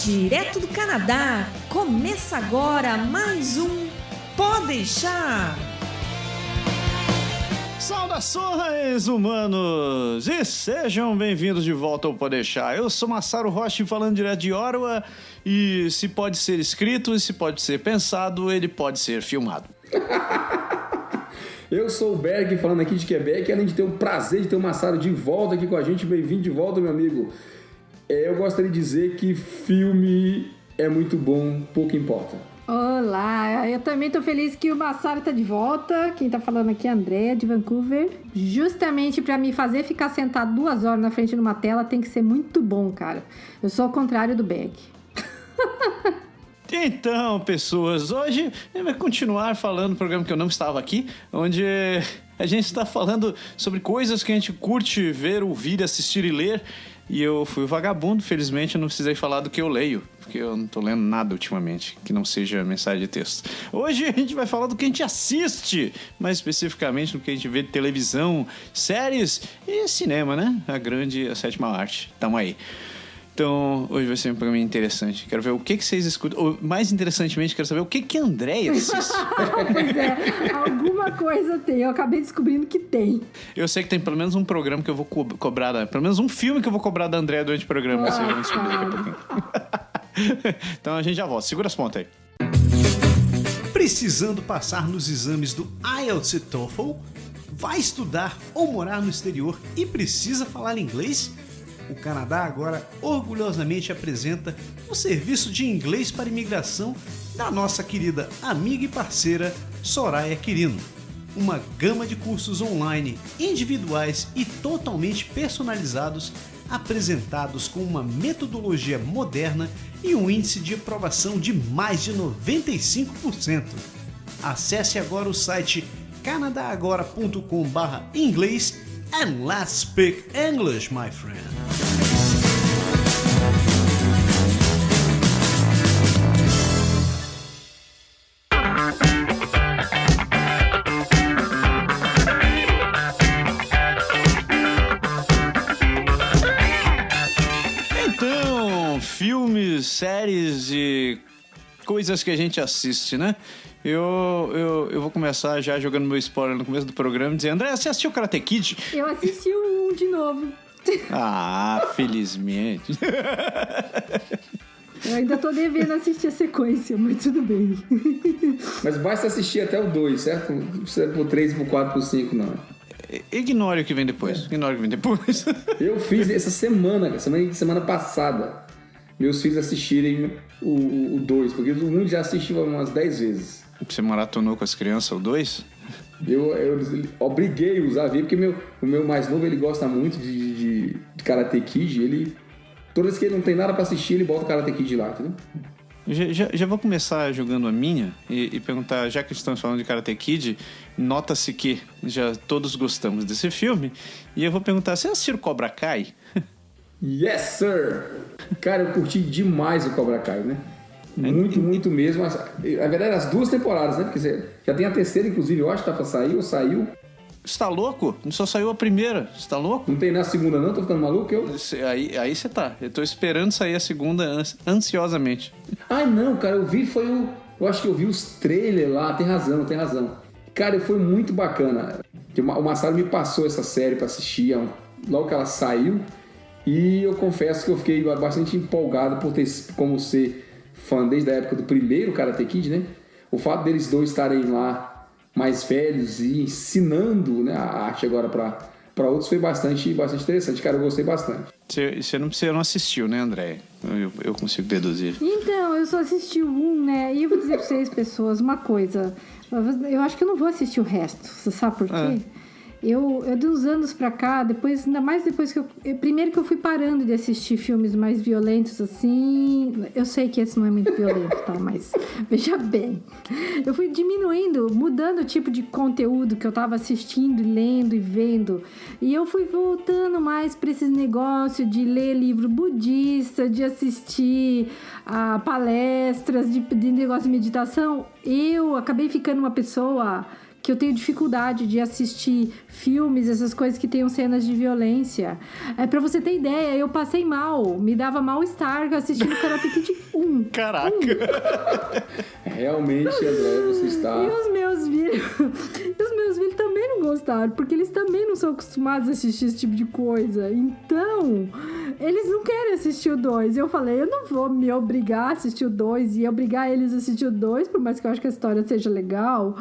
Direto do Canadá, começa agora mais um Pode Deixar. Saudações, humanos! E sejam bem-vindos de volta ao Pode Deixar. Eu sou Massaro Rocha, falando direto de Ottawa, e se pode ser escrito e se pode ser pensado, ele pode ser filmado. Eu sou o Berg, falando aqui de Quebec, além de ter o prazer de ter o Massaro de volta aqui com a gente. Bem-vindo de volta, meu amigo. Eu gostaria de dizer que filme é muito bom, pouco importa. Olá, eu também tô feliz que o Massaro tá de volta. Quem tá falando aqui é a Andréa, de Vancouver. Justamente pra me fazer ficar sentado 2 horas na frente de uma tela tem que ser muito bom, cara. Eu sou ao contrário do Berg. Então, pessoas, hoje a gente vai continuar falando do programa que eu não estava aqui, onde a gente está falando sobre coisas que a gente curte ver, ouvir, assistir e ler. E eu fui vagabundo, felizmente eu não precisei falar do que eu leio, porque eu não tô lendo nada ultimamente, que não seja mensagem de texto. Hoje a gente vai falar do que a gente assiste, mais especificamente do que a gente vê de televisão, séries e cinema, né? A grande, a sétima arte. Tamo aí. Então, hoje vai ser um programa interessante. Quero ver o que vocês escutam. Ou, mais interessantemente, quero saber o que a Andréia assiste. Pois é, alguma coisa tem. Eu acabei descobrindo que tem. Eu sei que tem pelo menos um programa que eu vou cobrar, pelo menos um filme que eu vou cobrar da Andréia durante o programa. Assim, vamos descobrir daqui a pouquinho. Então a gente já volta. Segura as pontas aí. Precisando passar nos exames do IELTS e TOEFL? Vai estudar ou morar no exterior e precisa falar inglês? O Canadá agora orgulhosamente apresenta o serviço de inglês para imigração da nossa querida amiga e parceira Soraya Quirino. Uma gama de cursos online, individuais e totalmente personalizados, apresentados com uma metodologia moderna e um índice de aprovação de mais de 95%. Acesse agora o site canadagora.com/inglês and let's speak English, my friend. Então, filmes, séries e coisas que a gente assiste, né? Eu vou começar já jogando meu spoiler no começo do programa e dizer, André, você assistiu Karate Kid? Eu assisti o 1 de novo. Ah, felizmente. Eu ainda tô devendo assistir a sequência, mas tudo bem. Mas basta assistir até o 2, certo? Não precisa pro 3, pro 4, pro 5, não. Ignore o que vem depois. Ignore o que vem depois. Eu fiz essa semana passada, meus filhos assistirem o 2, porque o 1 já assistiu umas 10 vezes. Você maratonou com as crianças o 2? Eu obriguei-os a ver, porque o meu mais novo, ele gosta muito de Karate Kid. Toda vez que ele não tem nada pra assistir, ele bota o Karate Kid lá, entendeu? Já vou começar jogando a minha e perguntar, já que estamos falando de Karate Kid, nota-se que já todos gostamos desse filme, e eu vou perguntar, você assistiu Cobra Kai? Yes, sir! Cara, eu curti demais o Cobra Kai, né? Muito, muito mesmo. Na verdade, as 2 temporadas, né? Porque já tem a terceira, inclusive, eu acho que tá pra sair, ou saiu. Você tá louco? Só saiu a primeira. Você tá louco? Não tem nem a segunda, não? Tô ficando maluco? Aí você tá. Eu tô esperando sair a segunda ansiosamente. Ai, não, cara. Eu acho que eu vi os trailers lá. Tem razão. Cara, foi muito bacana. O Massaro me passou essa série pra assistir logo que ela saiu. E eu confesso que eu fiquei bastante empolgado por ter, como ser fã desde a época do primeiro Karate Kid, né? O fato deles dois estarem lá mais velhos e ensinando, né, a arte agora para outros foi bastante interessante. Cara, eu gostei bastante. Você não assistiu, né, André? Eu consigo deduzir. Então, eu só assisti o 1, né? E eu vou dizer pra vocês, pessoas, uma coisa. Eu acho que eu não vou assistir o resto. Você sabe por quê? Eu de uns anos pra cá, ainda mais depois que primeiro que eu fui parando de assistir filmes mais violentos, assim. Eu sei que esse não é muito violento, tá? Mas veja bem. Eu fui diminuindo, mudando o tipo de conteúdo que eu tava assistindo, lendo e vendo. E eu fui voltando mais pra esses negócios de ler livro budista, de assistir a palestras, de negócio de meditação. Eu acabei ficando uma pessoa que eu tenho dificuldade de assistir filmes, essas coisas que tenham cenas de violência. Pra você ter ideia, eu passei mal, me dava mal-estar assistindo Karate Kid 1. Caraca! Realmente, André, você está... E os meus filhos também não gostaram, porque eles também não são acostumados a assistir esse tipo de coisa. Então, eles não querem assistir o 2. Eu falei, eu não vou me obrigar a assistir o 2 e obrigar eles a assistir o 2, por mais que eu acho que a história seja legal.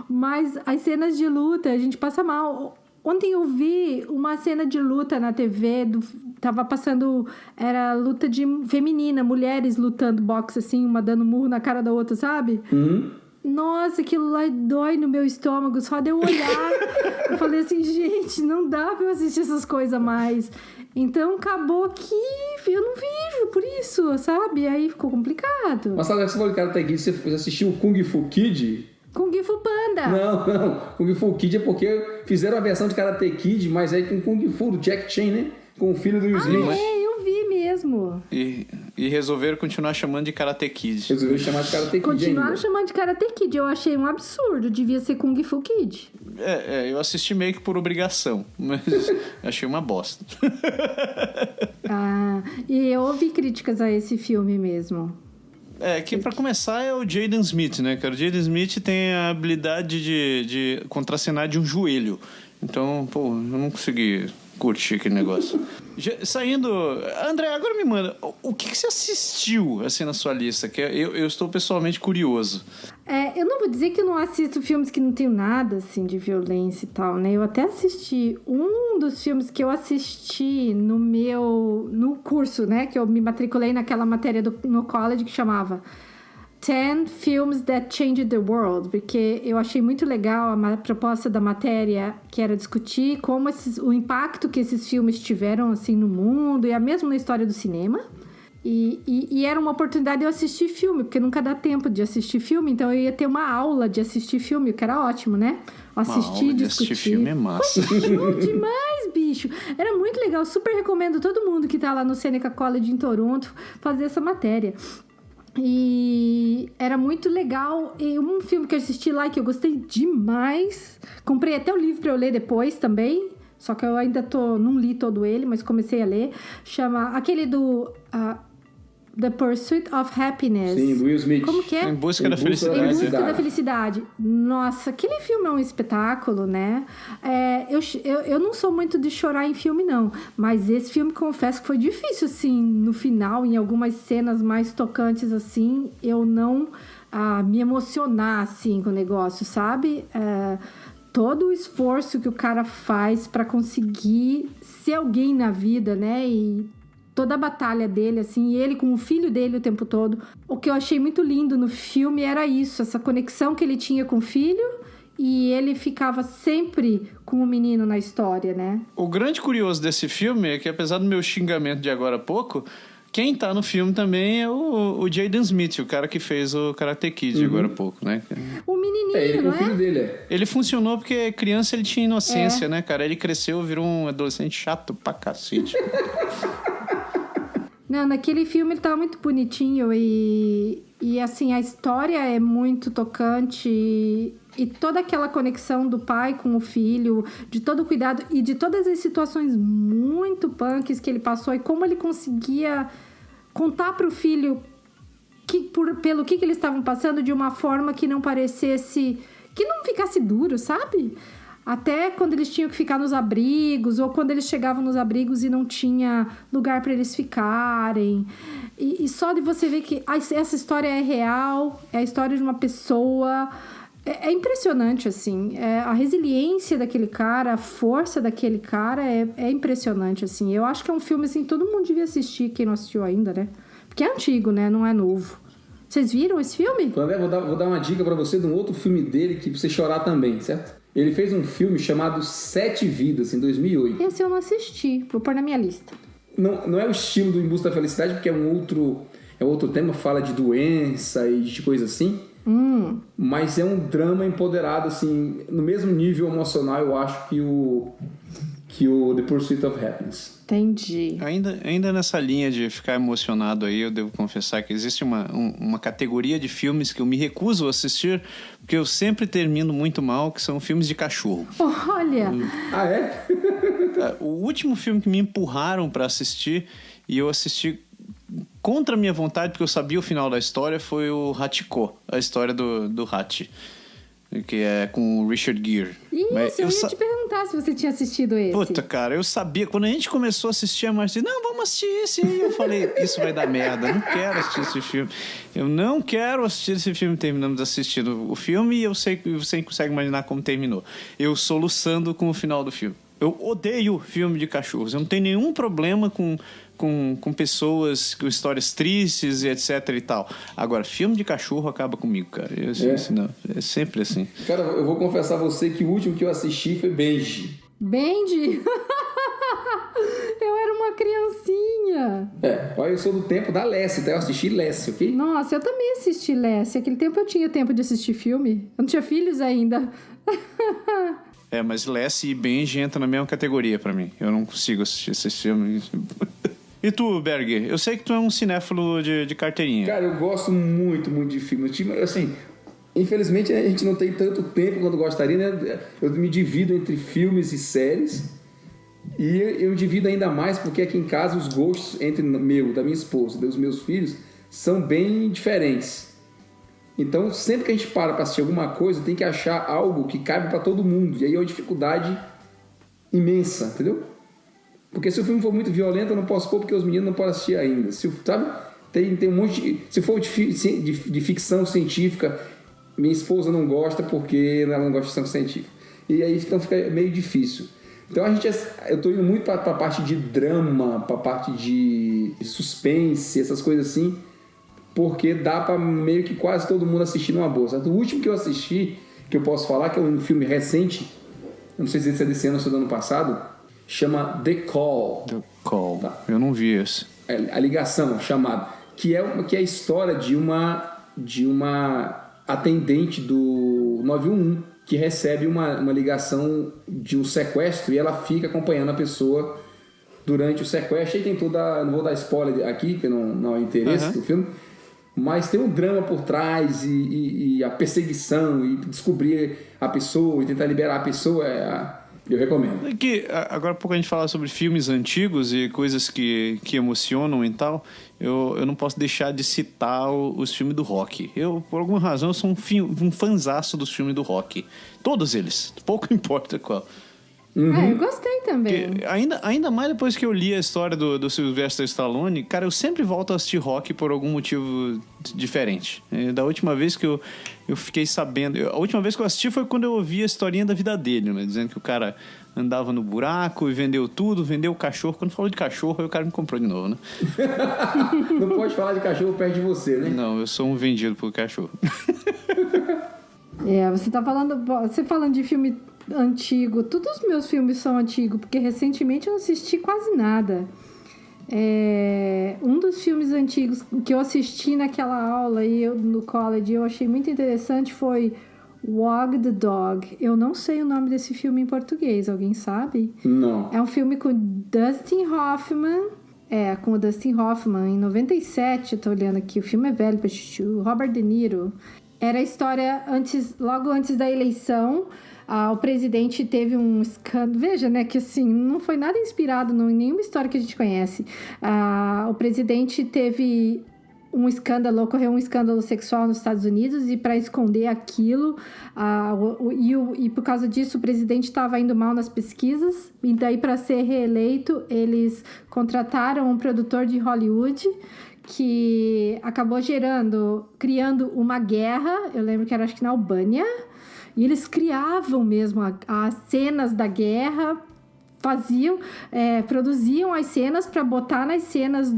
Mas as cenas de luta, a gente passa mal. Ontem eu vi uma cena de luta na TV, tava passando, era luta feminina, mulheres lutando boxe assim, uma dando murro na cara da outra, sabe? Nossa, aquilo lá dói no meu estômago, só de eu olhar. Eu falei assim, gente, não dá pra eu assistir essas coisas mais. Então, acabou que eu não vejo por isso, sabe? Aí ficou complicado. Mas sabe, você falou de Karate Kid, você assistiu o Kung Fu Kid? Kung Fu Panda. Não. Kung Fu Kid é porque fizeram a versão de Karate Kid, mas é com Kung Fu, do Jack Chan, né? Com o filho do Will Smith. Eu vi mesmo. E resolveram continuar chamando de Karate Kid. Resolveram chamar de Karate Kid. Continuaram chamando de Karate Kid. Eu achei um absurdo. Devia ser Kung Fu Kid. Eu assisti meio que por obrigação, mas achei uma bosta. E eu ouvi críticas a esse filme mesmo. Que pra começar é o Jaden Smith, né, cara? O Jaden Smith tem a habilidade de contracenar de um joelho. Então, pô, eu não consegui curtir aquele negócio. Saindo... André, agora me manda, o que você assistiu, assim, na sua lista? Que eu estou pessoalmente curioso. Eu não vou dizer que eu não assisto filmes que não tem nada, assim, de violência e tal, né? Eu até assisti um dos filmes que eu assisti no curso, né? Que eu me matriculei naquela matéria no college que chamava 10 Films That Changed the World, porque eu achei muito legal a proposta da matéria, que era discutir como o impacto que esses filmes tiveram, assim, no mundo e mesmo na história do cinema. E era uma oportunidade de eu assistir filme, porque nunca dá tempo de assistir filme, então eu ia ter uma aula de assistir filme, o que era ótimo, né? Assistir, discutir. Assistir filme é massa. Bom demais, bicho! Era muito legal, super recomendo todo mundo que tá lá no Seneca College em Toronto fazer essa matéria. E era muito legal. E um filme que eu assisti lá que eu gostei demais, comprei até o livro pra eu ler depois também, só que eu ainda não li todo ele, mas comecei a ler, chama aquele do The Pursuit of Happiness. Sim, do Will Smith. Como que é? Em Busca da Em Busca Felicidade. da Felicidade. Nossa, aquele filme é um espetáculo, né? Eu não sou muito de chorar em filme, não. Mas esse filme, confesso que foi difícil, assim, no final, em algumas cenas mais tocantes, assim, eu não me emocionar, assim, com o negócio, sabe? Todo o esforço que o cara faz para conseguir ser alguém na vida, né? E toda a batalha dele, assim, e ele com o filho dele o tempo todo. O que eu achei muito lindo no filme era isso, essa conexão que ele tinha com o filho, e ele ficava sempre com o menino na história, né? O grande curioso desse filme é que, apesar do meu xingamento de agora há pouco, quem tá no filme também é o Jaden Smith, o cara que fez o Karate Kid agora há pouco, né? O menininho, ele com não o filho dele, Ele funcionou porque criança ele tinha inocência, né, cara? Ele cresceu, virou um adolescente chato pra cacete. Não, naquele filme ele tava muito bonitinho e assim, a história é muito tocante e toda aquela conexão do pai com o filho, de todo o cuidado e de todas as situações muito punks que ele passou e como ele conseguia contar pro filho pelo que eles estavam passando de uma forma que não parecesse, que não ficasse duro, sabe? Até quando eles tinham que ficar nos abrigos, ou quando eles chegavam nos abrigos e não tinha lugar para eles ficarem. E só de você ver que essa história é real, é a história de uma pessoa. É impressionante, assim. A resiliência daquele cara, a força daquele cara é impressionante, assim. Eu acho que é um filme, assim, todo mundo devia assistir, quem não assistiu ainda, né? Porque é antigo, né? Não é novo. Vocês viram esse filme? André, vou dar uma dica pra você de um outro filme dele que pra você chorar também, certo? Ele fez um filme chamado 7 Vidas, em 2008. Esse eu não assisti, vou pôr na minha lista. Não é o estilo do Em Busca da Felicidade, porque é outro tema, fala de doença e de coisa assim. Mas é um drama empoderado, assim, no mesmo nível emocional, eu acho que que o The Pursuit of Happiness. Entendi. Ainda nessa linha de ficar emocionado aí, eu devo confessar que existe uma categoria de filmes que eu me recuso a assistir, porque eu sempre termino muito mal, que são filmes de cachorro. Olha! Ah, é? O último filme que me empurraram pra assistir, e eu assisti contra a minha vontade, porque eu sabia o final da história, foi o Hachiko, a história do Hachi, que é com o Richard Gere. Isso, eu ia te perguntar se você tinha assistido esse. Puta, cara, eu sabia. Quando a gente começou a assistir, a Marcia disse, não, vamos assistir esse aí. Eu falei, isso vai dar merda, eu não quero assistir esse filme. Eu não quero assistir esse filme. Terminamos assistindo o filme e eu sei que você consegue imaginar como terminou. Eu soluçando com o final do filme. Eu odeio filme de cachorros. Eu não tenho nenhum problema com pessoas, com histórias tristes e etc e tal. Agora, filme de cachorro acaba comigo, cara. Não, é sempre assim. Cara, eu vou confessar a você que o último que eu assisti foi Benji. Benji? Eu era uma criancinha. Olha, eu sou do tempo da Lassie, então eu assisti Lassie, ok? Nossa, eu também assisti Lassie. Aquele tempo eu tinha tempo de assistir filme. Eu não tinha filhos ainda. Mas Lassie e Benji entram na mesma categoria pra mim. Eu não consigo assistir esses filmes. E tu, Berger? Eu sei que tu é um cinéfilo de carteirinha. Cara, eu gosto muito, muito de filme. Assim, infelizmente a gente não tem tanto tempo quanto gostaria, né? Eu me divido entre filmes e séries. E eu divido ainda mais porque aqui em casa os gostos entre da minha esposa e dos meus filhos são bem diferentes. Então, sempre que a gente para assistir alguma coisa, tem que achar algo que cabe para todo mundo. E aí é uma dificuldade imensa, entendeu? Porque se o filme for muito violento, eu não posso pôr porque os meninos não podem assistir ainda. Sabe? Tem um monte de... Se for de ficção científica, minha esposa não gosta porque ela não gosta de ficção científica. E aí então fica meio difícil. Então eu tô indo muito para a parte de drama, para a parte de suspense, essas coisas assim, porque dá para meio que quase todo mundo assistir numa boa. Certo? O último que eu assisti, que eu posso falar, que é um filme recente, não sei se é desse ano ou se é do ano passado, chama The Call. The Call. Tá. Eu não vi esse. A ligação, chamada. Que é a história de uma atendente do 911 que recebe uma ligação de um sequestro e ela fica acompanhando a pessoa durante o sequestro. E tem toda... Não vou dar spoiler aqui, porque não é interesse do filme. Mas tem um drama por trás e a perseguição e descobrir a pessoa e tentar liberar a pessoa. Eu recomendo. Agora há pouco a gente fala sobre filmes antigos e coisas que emocionam e tal. Eu não posso deixar de citar os filmes do Rock. Eu, por alguma razão, sou um fanzaço dos filmes do Rock. Todos eles. Pouco importa qual. Eu gostei também. Porque ainda mais depois que eu li a história do Sylvester Stallone, cara, eu sempre volto a assistir Rock por algum motivo diferente. Da última vez que eu fiquei sabendo... A última vez que eu assisti foi quando eu ouvi a historinha da vida dele, né? Dizendo que o cara andava no buraco e vendeu tudo, vendeu o cachorro. Quando falou de cachorro, aí o cara me comprou de novo, né? Não pode falar de cachorro perto de você, né? Não, eu sou um vendido por cachorro. Você falando de filme antigo, todos os meus filmes são antigos, porque recentemente eu não assisti quase nada. Um dos filmes antigos que eu assisti naquela aula no college, eu achei muito interessante, foi Wag the Dog. Eu não sei o nome desse filme em português, alguém sabe? Não. É um filme com Dustin Hoffman. Com o Dustin Hoffman, em 97, eu tô olhando aqui, o filme é velho pra assistir, o Robert De Niro. Era a história logo antes da eleição. O presidente teve um escândalo. Veja, né, que assim, não foi nada inspirado em nenhuma história que a gente conhece. O presidente teve ocorreu um escândalo sexual nos Estados Unidos e para esconder aquilo, e por causa disso o presidente estava indo mal nas pesquisas, e daí para ser reeleito eles contrataram um produtor de Hollywood que acabou criando uma guerra. Eu lembro que era, acho que na Albânia, e eles criavam mesmo as cenas da guerra, produziam as cenas para botar nas cenas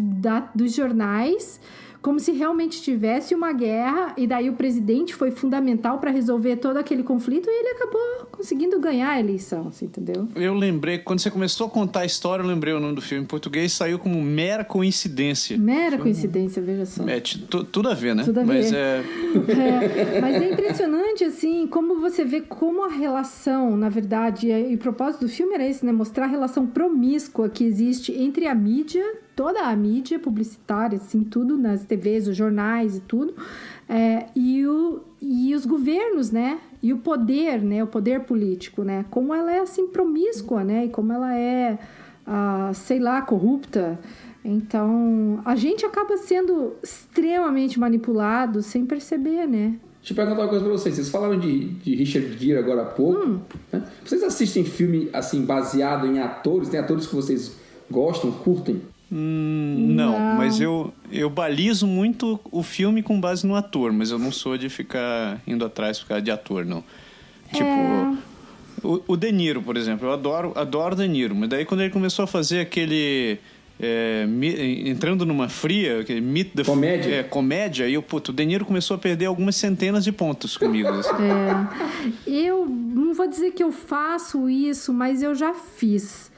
dos jornais, como se realmente tivesse uma guerra, e daí o presidente foi fundamental para resolver todo aquele conflito, e ele acabou conseguindo ganhar a eleição, assim, entendeu? Eu lembrei, quando você começou a contar a história, eu lembrei o nome do filme em português, saiu como Mera Coincidência. Coincidência, veja só. Tudo a ver, né? Tudo a ver. Mas é impressionante interessante, assim, como você vê como a relação, na verdade, e o propósito do filme era esse, né? Mostrar a relação promíscua que existe entre a mídia, toda a mídia publicitária, assim, tudo nas TVs, os jornais e tudo, e os governos, né? E o poder, né? O poder político, né? Como ela é, assim, promíscua, né? E como ela é, sei lá, corrupta. Então, a gente acaba sendo extremamente manipulado sem perceber, né? Deixa eu perguntar uma coisa pra vocês. Vocês falaram de Richard Gere agora há pouco. Né? Vocês assistem filme, assim, baseado em atores? Tem atores que vocês gostam, curtem? Não, mas eu balizo muito o filme com base no ator, mas eu não sou de ficar indo atrás por causa de ator, não. Tipo, o De Niro, por exemplo, eu adoro De Niro, mas daí quando ele começou a fazer aquele... entrando numa fria, comédia. Comédia, e o De Niro começou a perder algumas centenas de pontos comigo. Assim. Eu não vou dizer que eu faço isso, mas eu já fiz.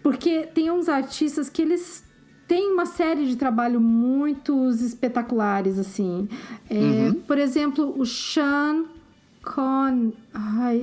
Porque tem uns artistas que eles têm uma série de trabalho muito espetaculares, assim. Por exemplo, o Sean Connery,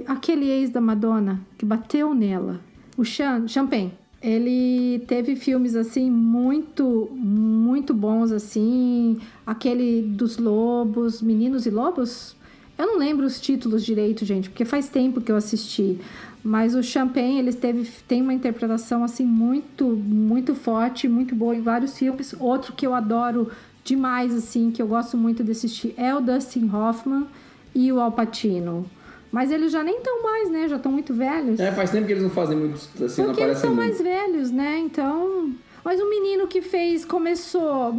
aquele ex da Madonna, que bateu nela. O Sean Penn. Ele teve filmes, assim, muito, muito bons, assim. Aquele dos lobos, Meninos e Lobos. Eu não lembro os títulos direito, gente, porque faz tempo que eu assisti. Mas o Champagne, ele tem uma interpretação, assim, muito, muito forte, muito boa em vários filmes. Outro que eu adoro demais, assim, que eu gosto muito de assistir, é o Dustin Hoffman e o Al Pacino. Mas eles já nem estão mais, né? Já estão muito velhos. Faz tempo que eles não fazem muito, assim, porque não aparecem eles são muito. mais velhos, né? Então... Mas um menino que começou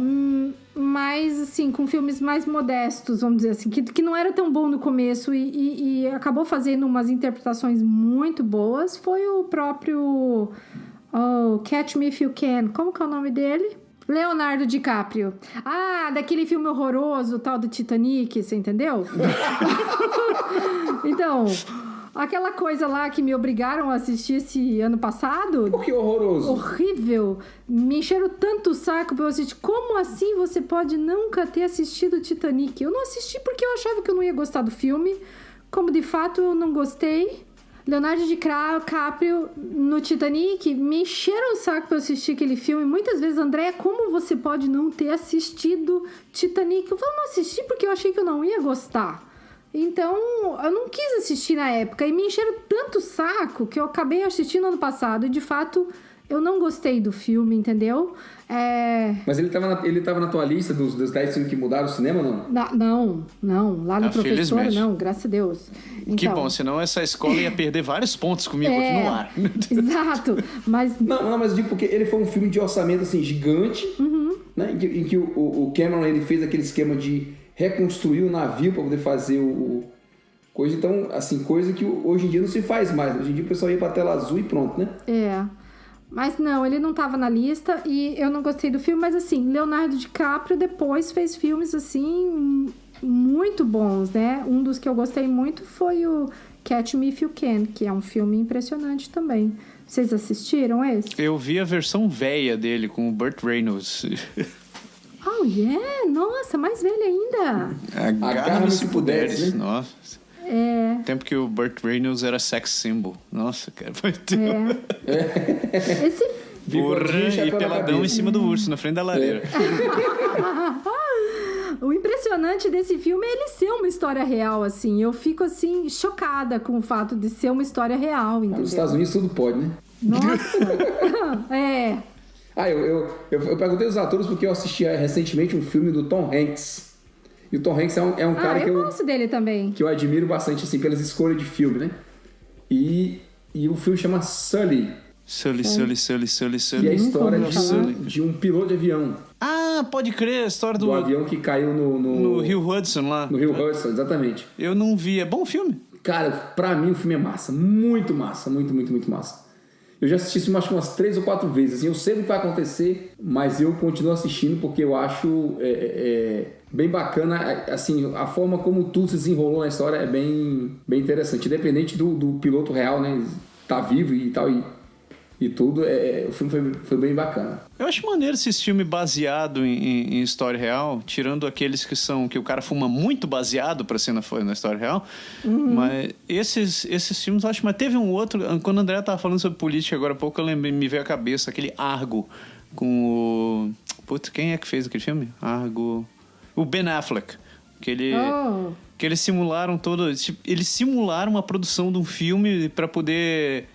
mais, assim, com filmes mais modestos, vamos dizer assim, que não era tão bom no começo e acabou fazendo umas interpretações muito boas, foi o próprio Catch Me If You Can. Como que é o nome dele? Leonardo DiCaprio. Daquele filme horroroso, tal do Titanic, você entendeu? Então, aquela coisa lá que me obrigaram a assistir esse ano passado. Por que horroroso? Horrível. Me encheram tanto o saco pra eu assistir. Como assim você pode nunca ter assistido Titanic? Eu não assisti porque eu achava que eu não ia gostar do filme. Como de fato eu não gostei. Leonardo DiCaprio no Titanic, me encheram o saco pra eu assistir aquele filme. Muitas vezes, Andréia, como você pode não ter assistido Titanic? Eu não assisti porque eu achei que eu não ia gostar. Então, eu não quis assistir na época. E me encheram tanto o saco que eu acabei assistindo ano passado. E, de fato, eu não gostei do filme, entendeu? Mas ele tava na tua lista dos 10 filmes que mudaram o cinema, não? Não. Lá no Professor, não. Graças a Deus. Então, que bom, senão essa escola ia perder vários pontos comigo aqui no ar. Exato. Mas... Não, mas eu digo porque ele foi um filme de orçamento, assim, gigante. Né, em que o Cameron, ele fez aquele esquema de reconstruir o navio para poder fazer coisa. Então, assim, coisa que hoje em dia não se faz mais. Hoje em dia o pessoal ia pra tela azul e pronto, né? Mas não, ele não estava na lista e eu não gostei do filme. Mas assim, Leonardo DiCaprio depois fez filmes assim muito bons, né? Um dos que eu gostei muito foi o Catch Me If You Can, que é um filme impressionante também. Vocês assistiram esse? Eu vi a versão velha dele com o Burt Reynolds. Oh, yeah? Nossa, mais velho ainda. Agarra-me se puderes, né? Nossa. Tempo que o Burt Reynolds era sex symbol. Nossa, cara. Esse... Porra, e peladão em cima do urso, na frente da lareira. O impressionante desse filme é ele ser uma história real, assim. Eu fico, assim, chocada com o fato de ser uma história real, entendeu? Nos Estados Unidos tudo pode, né? Nossa! Eu perguntei aos atores porque eu assisti recentemente um filme do Tom Hanks. E o Tom Hanks é um cara que eu gosto dele também. Que eu admiro bastante, assim, pelas escolhas de filme, né? E o filme chama Sully. Sully. Que é a história de um piloto de avião. Pode crer, a história do avião que caiu no Rio Hudson lá. No Rio Hudson, exatamente. Eu não vi. É bom o filme? Cara, pra mim o filme é massa. Muito massa. Muito, muito, muito massa. Eu já assisti esse filme acho que umas 3 ou 4 vezes. Assim, eu sei o que vai acontecer, mas eu continuo assistindo porque eu acho bem bacana. Assim, a forma como tudo se desenrolou na história é bem, bem interessante. Independente do piloto real, né? Tá vivo e tal. e tudo, o filme foi bem bacana. Eu acho maneiro esse filme baseado em história real, tirando aqueles que o cara fuma muito baseado pra ser na história real. Mas esses filmes eu acho. Mas teve um outro, quando o André tava falando sobre política agora há pouco, eu lembrei, me veio à cabeça aquele Argo com o... Putz, quem é que fez aquele filme? Argo... O Ben Affleck. Que eles simularam eles simularam uma produção de um filme para poder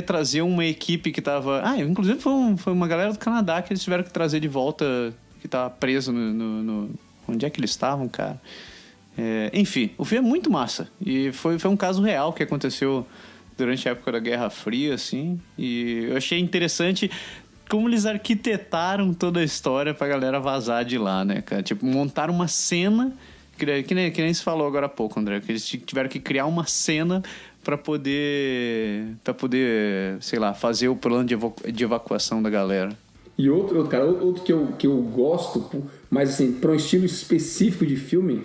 trazer uma equipe que tava... inclusive foi uma galera do Canadá que eles tiveram que trazer de volta, que tava preso no onde é que eles estavam, cara? Enfim, o filme é muito massa. E foi um caso real que aconteceu durante a época da Guerra Fria, assim. E eu achei interessante como eles arquitetaram toda a história pra galera vazar de lá, né, cara? Tipo, montaram uma cena... Que nem se falou agora há pouco, André, que eles tiveram que criar uma cena para poder, sei lá, fazer o plano de evacuação da galera. E outro que eu gosto, mas assim, para um estilo específico de filme,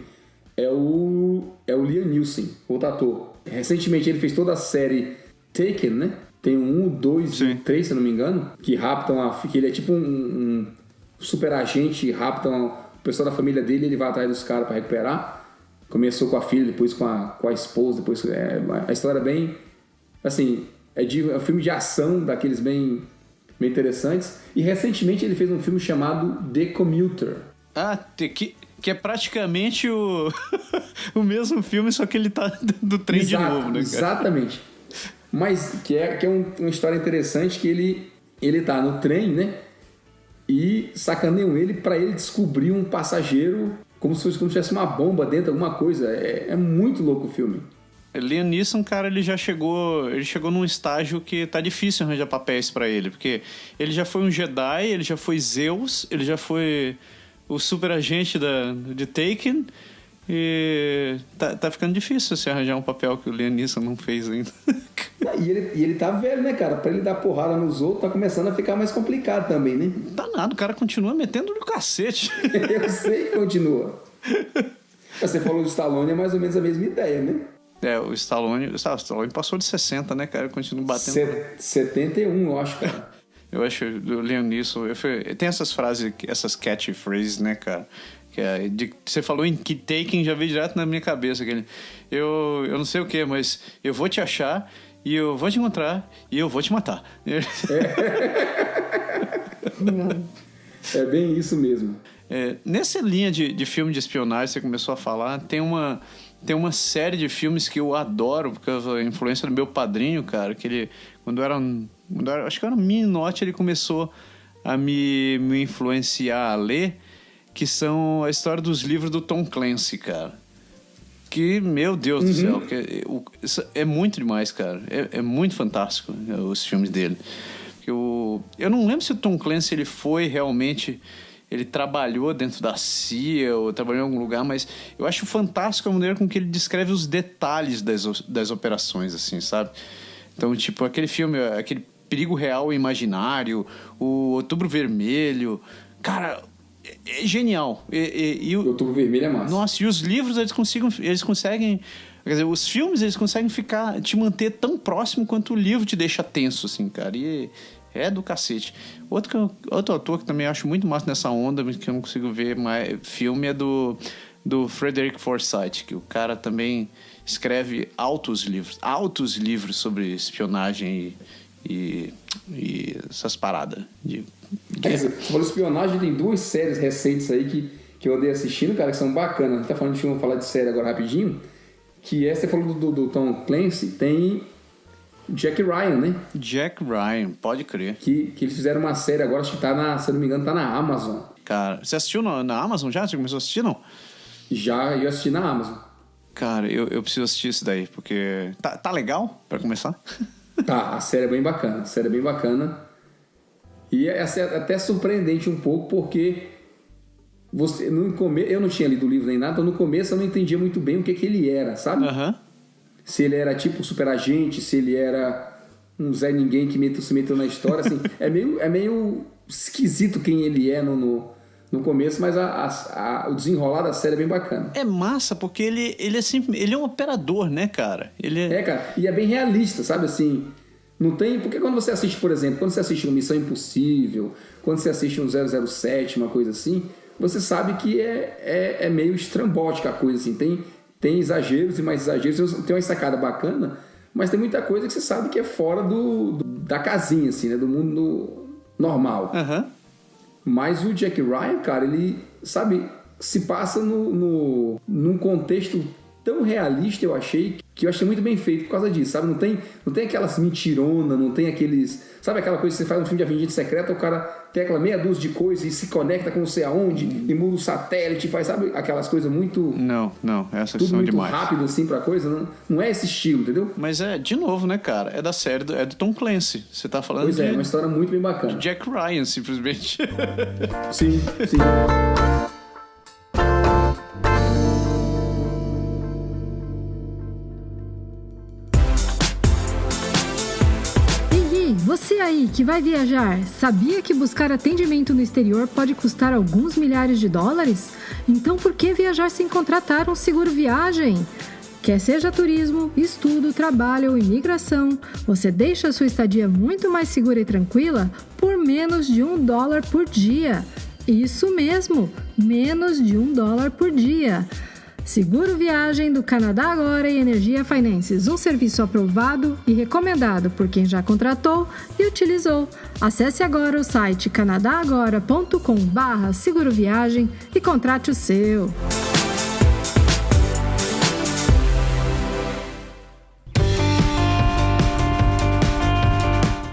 é o Liam Neeson, outro ator. Recentemente ele fez toda a série Taken, né? Tem 1, 2 e 3, se eu não me engano, que ele é tipo um super agente, raptam o pessoal da família dele, ele vai atrás dos caras para recuperar. Começou com a filha, depois com a esposa, depois... a história é bem... Assim, é um filme de ação, daqueles bem interessantes. E recentemente ele fez um filme chamado The Commuter. Que é praticamente o mesmo filme, só que ele tá do trem de novo, né, cara? Exatamente. Mas que é uma história interessante, que ele tá no trem, né? E sacaneiam ele para ele descobrir um passageiro como se tivesse uma bomba dentro, alguma coisa. É muito louco o filme. Liam Neeson, cara, ele chegou num estágio que tá difícil arranjar papéis para ele, porque ele já foi um Jedi, ele já foi Zeus, ele já foi o super agente de Taken, e tá ficando difícil você arranjar um papel que o Liam Neeson não fez ainda. E ele tá velho, né, cara? Pra ele dar porrada nos outros, tá começando a ficar mais complicado também, né? Tá nada, o cara continua metendo no cacete. Eu sei que continua. Você falou do Stallone, é mais ou menos a mesma ideia, né? O Stallone passou de 60, né, cara? Continua batendo. 71, eu acho, cara. Eu acho do Liam Neeson. Tem essas frases, essas catchphrases, né, cara? Você falou em que Taken, já veio direto na minha cabeça. Eu não sei o que, mas eu vou te achar, e eu vou te encontrar, e eu vou te matar. É bem isso mesmo. Nessa linha de filme de espionagem, você começou a falar, tem uma série de filmes que eu adoro, por causa da influência do meu padrinho, cara, que ele, acho que era um meninote, ele começou a me influenciar a ler, que são a história dos livros do Tom Clancy, cara. Que, meu Deus do céu, é muito demais, cara. É muito fantástico, os filmes dele. Eu não lembro se o Tom Clancy ele foi realmente... Ele trabalhou dentro da CIA ou trabalhou em algum lugar, mas eu acho fantástico a maneira com que ele descreve os detalhes das operações, assim, sabe? Então, tipo, aquele filme, aquele Perigo Real e Imaginário, o Outubro Vermelho... Cara... É genial. O Outubro Vermelho é massa. Nossa, e os livros eles conseguem... Quer dizer, os filmes eles conseguem te manter tão próximo quanto o livro te deixa tenso, assim, cara. E é do cacete. Outro autor que também acho muito massa nessa onda, que eu não consigo ver mais filme, é do Frederick Forsyth, que o cara também escreve altos livros sobre espionagem e essas paradas de... Você falou espionagem, tem 2 séries recentes aí que eu andei assistindo, cara, que são bacanas. A gente tá falando de filme, vou falar de série agora rapidinho. Que você falou do Tom Clancy, tem Jack Ryan, né? Jack Ryan, pode crer. Que eles fizeram uma série agora, acho que se eu não me engano, tá na Amazon. Cara, você assistiu na Amazon já? Você começou a assistir, não? Já, eu assisti na Amazon. Cara, eu preciso assistir isso daí, porque... Tá legal, pra começar? Tá, a série é bem bacana. E é até surpreendente um pouco, porque eu não tinha lido o livro nem nada, então no começo eu não entendia muito bem o que ele era, sabe? Uhum. Se ele era tipo super agente, se ele era um Zé Ninguém que se meteu na história, assim, é meio esquisito quem ele é no começo, mas o desenrolar da série é bem bacana. É massa, porque ele é um operador, né, cara? Cara, e é bem realista, sabe, assim... Não tem... Porque quando você assiste, por exemplo, quando você assiste uma Missão Impossível, quando você assiste um 007, uma coisa assim, você sabe que é meio estrambótica a coisa, assim. Tem exageros e mais exageros. Tem uma sacada bacana, mas tem muita coisa que você sabe que é fora da casinha, assim, né? Do mundo normal. Uhum. Mas o Jack Ryan, cara, ele, sabe, se passa num contexto tão realista, eu achei muito bem feito por causa disso, sabe? Não tem aquelas mentironas, não tem aqueles... Sabe aquela coisa que você faz um filme de agente secreto, o cara tem aquela meia dúzia de coisas e se conecta com não sei aonde, e muda o satélite, faz, sabe? Aquelas coisas muito... Não, essas tudo são muito demais. rápido, assim, pra coisa. Não é esse estilo, entendeu? Mas de novo, né, cara? É da série, é do Tom Clancy. Você tá falando Pois é uma história muito bem bacana. Jack Ryan, simplesmente. Sim. Você aí que vai viajar, sabia que buscar atendimento no exterior pode custar alguns milhares de dólares? Então por que viajar sem contratar um seguro viagem? Quer seja turismo, estudo, trabalho ou imigração, você deixa a sua estadia muito mais segura e tranquila por menos de $1 por dia. Isso mesmo, menos de $1 por dia. Seguro Viagem do Canadá Agora e Energia Finances, um serviço aprovado e recomendado por quem já contratou e utilizou. Acesse agora o site canadagora.com/seguroviagem e contrate o seu.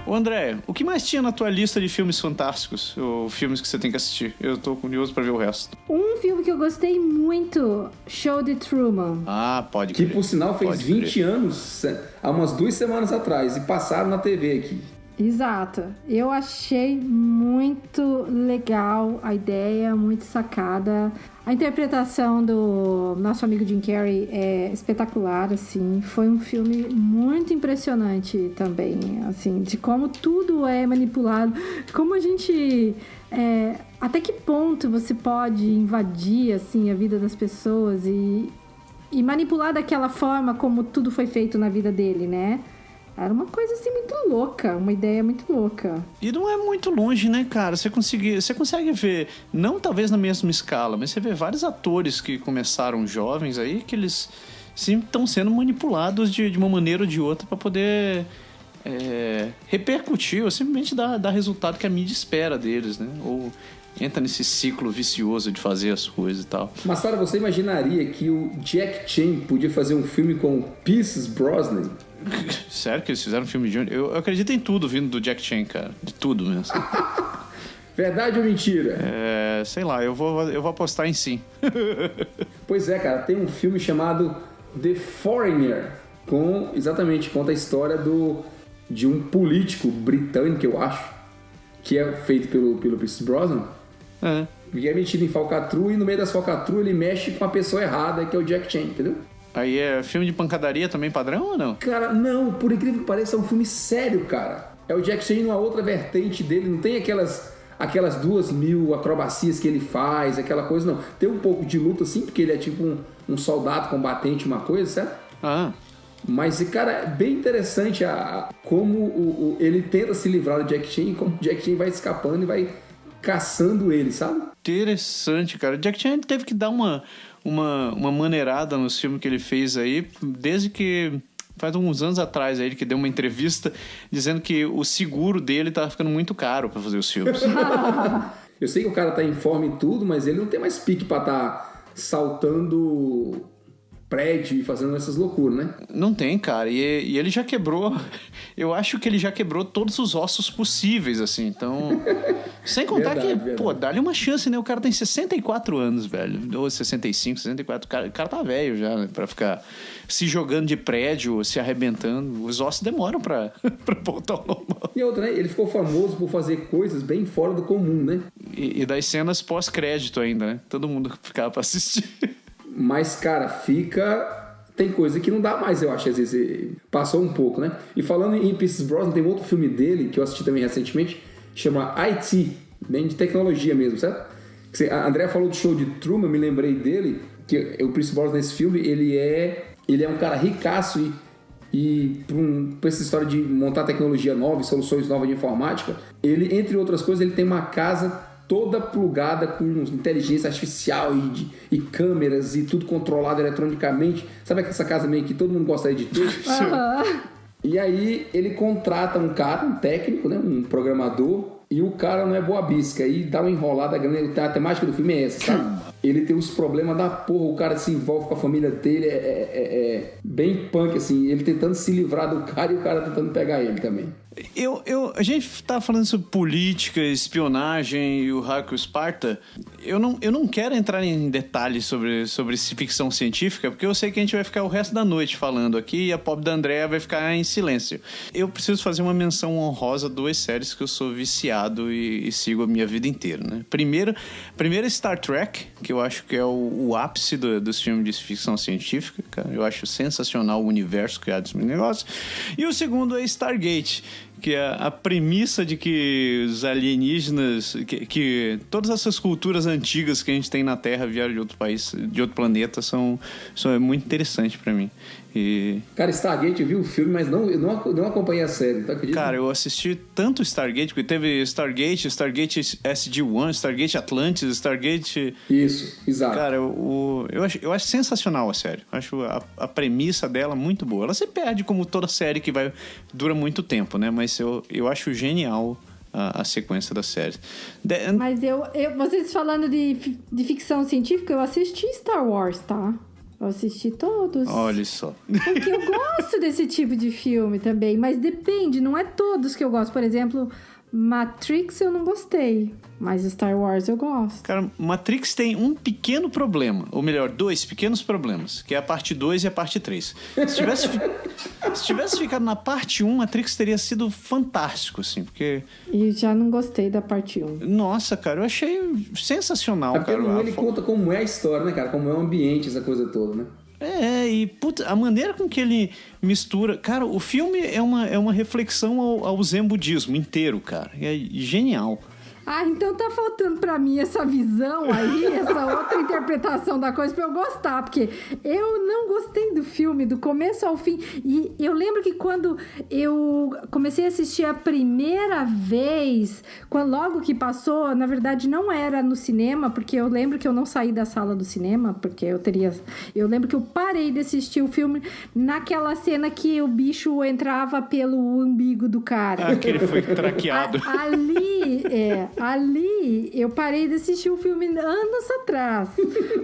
Ô André, o que mais tinha na tua lista de filmes fantásticos? Ou filmes que você tem que assistir? Eu tô curioso pra ver o resto. Um filme que eu gostei muito, Show de Truman. Ah, pode crer. Que por sinal fez 20 anos, há umas 2 semanas atrás, e passaram na TV aqui. Exato. Eu achei muito legal a ideia, muito sacada. A interpretação do nosso amigo Jim Carrey é espetacular, assim. Foi um filme muito impressionante também, assim, de como tudo é manipulado, como a gente... até que ponto você pode invadir, assim, a vida das pessoas e manipular daquela forma como tudo foi feito na vida dele, né? Era uma coisa assim muito louca, uma ideia muito louca. E não é muito longe, né, cara? Você consegue ver, não talvez na mesma escala, mas você vê vários atores que começaram jovens aí, que eles sim estão sendo manipulados de uma maneira ou de outra para poder repercutir ou simplesmente dar resultado que a mídia espera deles, né? Ou entra nesse ciclo vicioso de fazer as coisas e tal. Mas, Sara, você imaginaria que o Jack Chan podia fazer um filme com Pierce Brosnan? Sério que eles fizeram um filme de... Eu acredito em tudo vindo do Jack Chan, cara. De tudo mesmo. Verdade ou mentira? Sei lá, eu vou apostar em sim. Pois é, cara. Tem um filme chamado The Foreigner. Conta a história de um político britânico, eu acho, que é feito pelo Pierce Brosnan. E é metido em falcatrua, e no meio das falcatruas ele mexe com a pessoa errada, que é o Jack Chan, entendeu? Aí é filme de pancadaria também padrão ou não? Cara, não, por incrível que pareça, é um filme sério, cara. É o Jack Chan numa outra vertente dele, não tem aquelas 2.000 acrobacias que ele faz, aquela coisa, não. Tem um pouco de luta, sim, porque ele é tipo um soldado combatente, uma coisa, certo? Mas, cara, é bem interessante como ele tenta se livrar do Jack Chan e como o Jack Chan vai escapando e vai caçando ele, sabe? Interessante, cara. O Jack Chan teve que dar uma maneirada nos filmes que ele fez aí, desde que faz alguns anos atrás aí, ele que deu uma entrevista dizendo que o seguro dele tava ficando muito caro pra fazer os filmes. Eu sei que o cara tá em forma e tudo, mas ele não tem mais pique pra tá saltando prédio e fazendo essas loucuras, né? Não tem, cara. E ele já quebrou... Eu acho que ele já quebrou todos os ossos possíveis, assim. Então... Sem contar verdade. Pô, dá-lhe uma chance, né? O cara tem 64 anos, velho. Ou 65, 64. O cara tá velho já, né? Pra ficar se jogando de prédio, se arrebentando. Os ossos demoram pra voltar ao normal. E outra, né? Ele ficou famoso por fazer coisas bem fora do comum, né? E das cenas pós-crédito ainda, né? Todo mundo ficava pra assistir. Mas, cara, tem coisa que não dá mais, eu acho, às vezes passou um pouco, né? E falando em Pierce Brosnan, tem outro filme dele que eu assisti também recentemente, chama IT, bem de tecnologia mesmo, certo? A Andrea falou do Show de Truman, me lembrei dele, que o Pierce Brosnan nesse filme, ele é um cara ricaço E pra essa história de montar tecnologia nova e soluções novas de informática, ele, entre outras coisas, ele tem uma casa toda plugada com inteligência artificial e câmeras e tudo controlado eletronicamente. Sabe essa casa meio que todo mundo gostaria de ter? E aí ele contrata um cara, um técnico, né, um programador, e o cara não é boa bisca. Aí dá uma enrolada grande. A temática do filme é essa, sabe? Ele tem os problemas da porra, o cara se envolve com a família dele, é bem punk, assim. Ele tentando se livrar do cara e o cara tentando pegar ele também. A gente tá falando sobre política, espionagem e o Hack Sparta. Eu não quero entrar em detalhes sobre ficção científica, porque eu sei que a gente vai ficar o resto da noite falando aqui e a pobre da Andrea vai ficar em silêncio. Eu preciso fazer uma menção honrosa a 2 séries que eu sou viciado e sigo a minha vida inteira, né? Primeiro Star Trek, que eu acho que é o ápice dos filmes de ficção científica, cara. Eu acho sensacional o universo criado nesse negócio. E o segundo é Stargate, que é a premissa de que os alienígenas, que todas essas culturas antigas que a gente tem na Terra vieram de outro país, de outro planeta, são muito interessantes pra mim. Cara, Stargate, eu vi o filme, mas eu não acompanhei a série, tá acreditando? Cara, eu assisti tanto Stargate, porque teve Stargate SG-1, Stargate Atlantis, Stargate... Isso, exato. Cara, eu acho sensacional a série. Eu acho a premissa dela muito boa. Ela se perde como toda série que dura muito tempo, né? Mas eu acho genial a sequência da série. Mas vocês falando de ficção científica, eu assisti Star Wars, tá? Eu assisti todos. Olha só. Porque eu gosto desse tipo de filme também, mas depende, não é todos que eu gosto. Por exemplo, Matrix eu não gostei, mas Star Wars eu gosto. Cara, Matrix tem um pequeno problema, ou melhor, 2 pequenos problemas, que é a parte 2 e a parte 3. Se tivesse ficado na parte 1, Matrix teria sido fantástico, assim, porque... E já não gostei da parte 1. Nossa, cara, eu achei sensacional, porque cara. Ele conta como é a história, né, cara? Como é o ambiente, essa coisa toda, né? E puta, a maneira com que ele mistura... Cara, o filme é uma reflexão ao zen budismo inteiro, cara. É genial. Ah, então tá faltando pra mim essa visão aí, essa outra interpretação da coisa pra eu gostar, porque eu não gostei do filme, do começo ao fim. E eu lembro que quando eu comecei a assistir a primeira vez, logo que passou, na verdade não era no cinema, porque eu lembro que eu não saí da sala do cinema, porque eu lembro que eu parei de assistir o filme naquela cena que o bicho entrava pelo umbigo do cara. Que ele foi traqueado. Ali eu parei de assistir o filme anos atrás.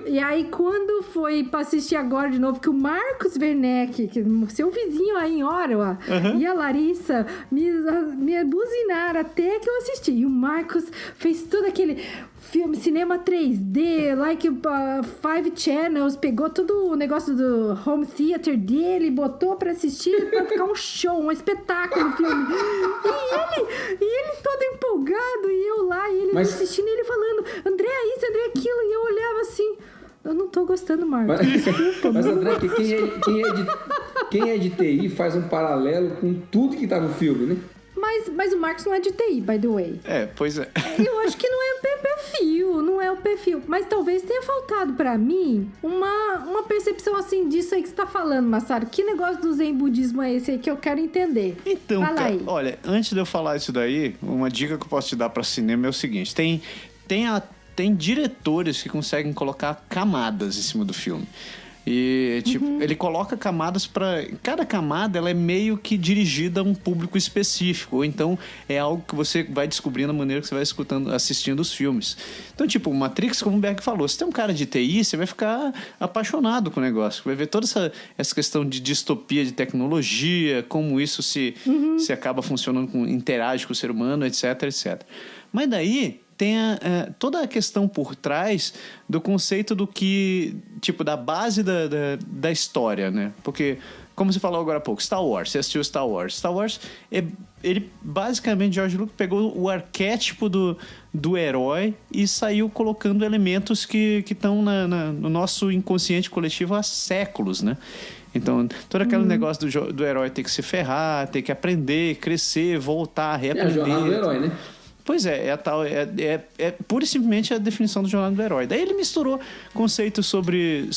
E aí, quando foi pra assistir agora de novo, que o Marcos Werneck, que seu vizinho aí em Ottawa, e a Larissa me buzinaram até que eu assisti. E o Marcos fez todo aquele filme, cinema 3D, like 5 channels, pegou todo o negócio do home theater dele, botou pra assistir, pra ficar um show, um espetáculo o filme. E ele todo empolgado, e eu lá, e ele assistindo, e ele falando, André isso, André aquilo, e eu olhava assim, eu não tô gostando, Marcos. Mas André, quem é de TI faz um paralelo com tudo que tá no filme, né? Mas o Marcos não é de TI, by the way. Pois é. Eu acho que não é o perfil. Mas talvez tenha faltado pra mim uma percepção assim disso aí que você tá falando, Massaro. Que negócio do zen budismo é esse aí que eu quero entender? Então, fala cara, aí. Olha, antes de eu falar isso daí, uma dica que eu posso te dar pra cinema é o seguinte. Tem diretores que conseguem colocar camadas em cima do filme. E, tipo, ele coloca camadas para... Cada camada, ela é meio que dirigida a um público específico. Ou então, é algo que você vai descobrindo na maneira que você vai assistindo os filmes. Então, tipo, Matrix, como o Berg falou, se tem um cara de TI, você vai ficar apaixonado com o negócio. Vai ver toda essa questão de distopia de tecnologia, como isso se acaba funcionando, interage com o ser humano, etc, etc. Mas daí... tem toda a questão por trás do conceito do que, tipo, da base da história, né? Porque, como você falou agora há pouco, Star Wars, você assistiu Star Wars. Star Wars, ele basicamente, George Lucas pegou o arquétipo do herói e saiu colocando elementos que estão no nosso inconsciente coletivo há séculos, né? Então, todo aquele negócio do herói ter que se ferrar, ter que aprender, crescer, voltar, reaprender. É a jornada do herói, né? Pois é, é pura e simplesmente a definição do jornada do herói. Daí ele misturou conceitos sobre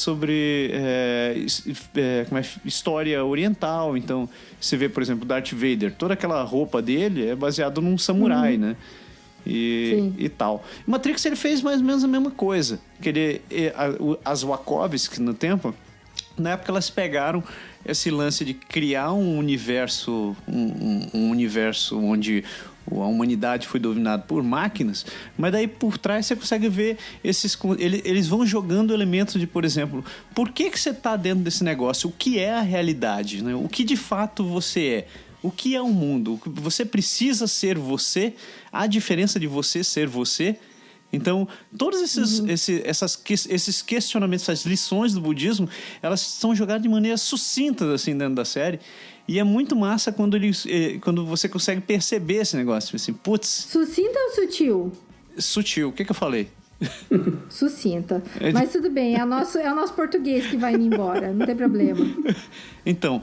história oriental. Então, você vê, por exemplo, Darth Vader, toda aquela roupa dele é baseado num samurai, né? E tal. Matrix, ele fez mais ou menos a mesma coisa. Que as Wachowski no tempo, na época elas pegaram esse lance de criar um universo, um universo onde a humanidade foi dominada por máquinas, mas daí por trás você consegue ver eles vão jogando elementos de, por exemplo, por que você está dentro desse negócio? O que é a realidade? Né? O que de fato você é? O que é o mundo? Você precisa ser você? Há diferença de você ser você? Então, todos esses questionamentos, essas lições do budismo, elas são jogadas de maneira sucinta assim, dentro da série. E é muito massa quando você consegue perceber esse negócio. Assim, putz... Sucinta ou sutil? Sutil. O que eu falei? Sucinta. Mas tudo bem, é o nosso português que vai indo embora, não tem problema. Então,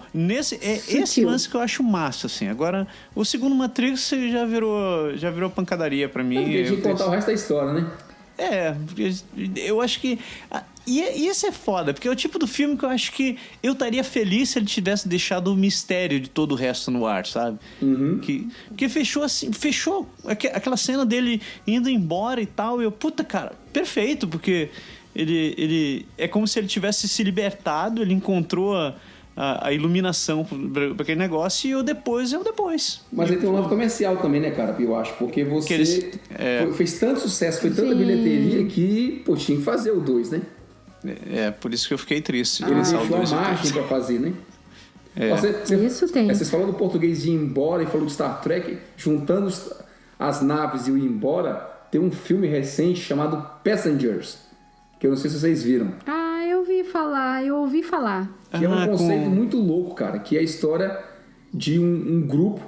esse lance que eu acho massa, assim. Agora, o segundo Matrix já virou pancadaria pra mim. Tem que contar o resto da história, né? Eu acho que... E esse é foda, porque é o tipo do filme que eu acho que eu estaria feliz se ele tivesse deixado o mistério de todo o resto no ar, sabe? Uhum. Que fechou aquela cena dele indo embora e tal, e eu, puta, cara, perfeito, porque ele é como se ele tivesse se libertado, ele encontrou a iluminação para aquele negócio, e o depois é o depois. Mas ele tem um lado comercial também, né, cara? Eu acho, porque você fez tanto sucesso, foi tanta bilheteria que, pô, tinha que fazer o 2, né? Por isso que eu fiquei triste. Ele deixou a margem pra fazer, né? Isso tem. Vocês falando do português de ir embora e falou de Star Trek, juntando as naves e o ir embora, tem um filme recente chamado Passengers, que eu não sei se vocês viram. Eu ouvi falar. Que é um conceito muito louco, cara, que é a história de um grupo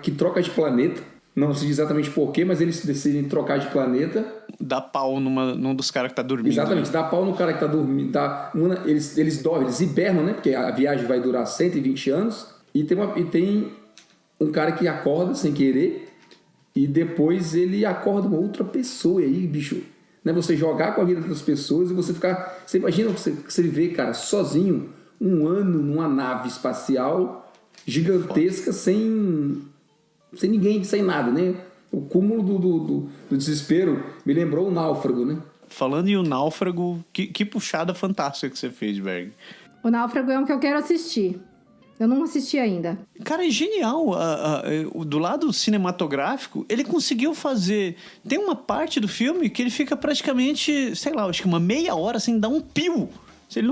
que troca de planeta. Não sei exatamente porquê, mas eles decidem trocar de planeta. Dá pau num dos caras que tá dormindo. Exatamente, dá pau no cara que tá dormindo. Eles dormem, eles hibernam, né? Porque a viagem vai durar 120 anos. E tem um cara que acorda sem querer. E depois ele acorda uma outra pessoa. E aí, bicho, né? Você jogar com a vida das pessoas e você ficar... Você imagina você viver, cara, sozinho, um ano numa nave espacial gigantesca sem ninguém, sem nada, né? O cúmulo do desespero me lembrou o Náufrago, né? Falando em O Náufrago, que puxada fantástica que você fez, Berg. O Náufrago é um que eu quero assistir. Eu não assisti ainda. Cara, é genial. Do lado cinematográfico, ele conseguiu fazer... Tem uma parte do filme que ele fica praticamente, sei lá, acho que uma meia hora sem dar um pio. Ele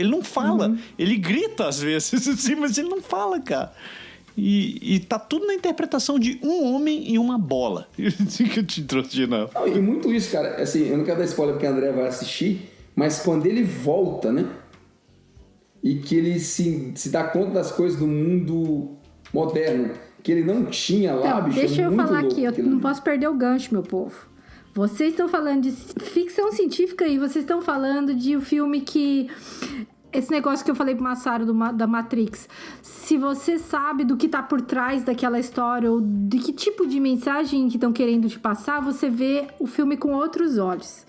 não fala. Ele grita às vezes, assim, mas ele não fala, cara. E tá tudo na interpretação de um homem e uma bola. Isso que eu te trouxe de novo. Não, e muito isso, cara. Assim, eu não quero dar spoiler porque a André vai assistir, mas quando ele volta, né? E que ele se dá conta das coisas do mundo moderno, que ele não tinha lá, bicho. Deixa é eu muito falar louco, aqui, eu não posso perder o gancho, meu povo. Vocês estão falando de ficção científica e vocês estão falando de um filme que... Esse negócio que eu falei pro Massaro da Matrix, se você sabe do que tá por trás daquela história ou de que tipo de mensagem que estão querendo te passar, você vê o filme com outros olhos.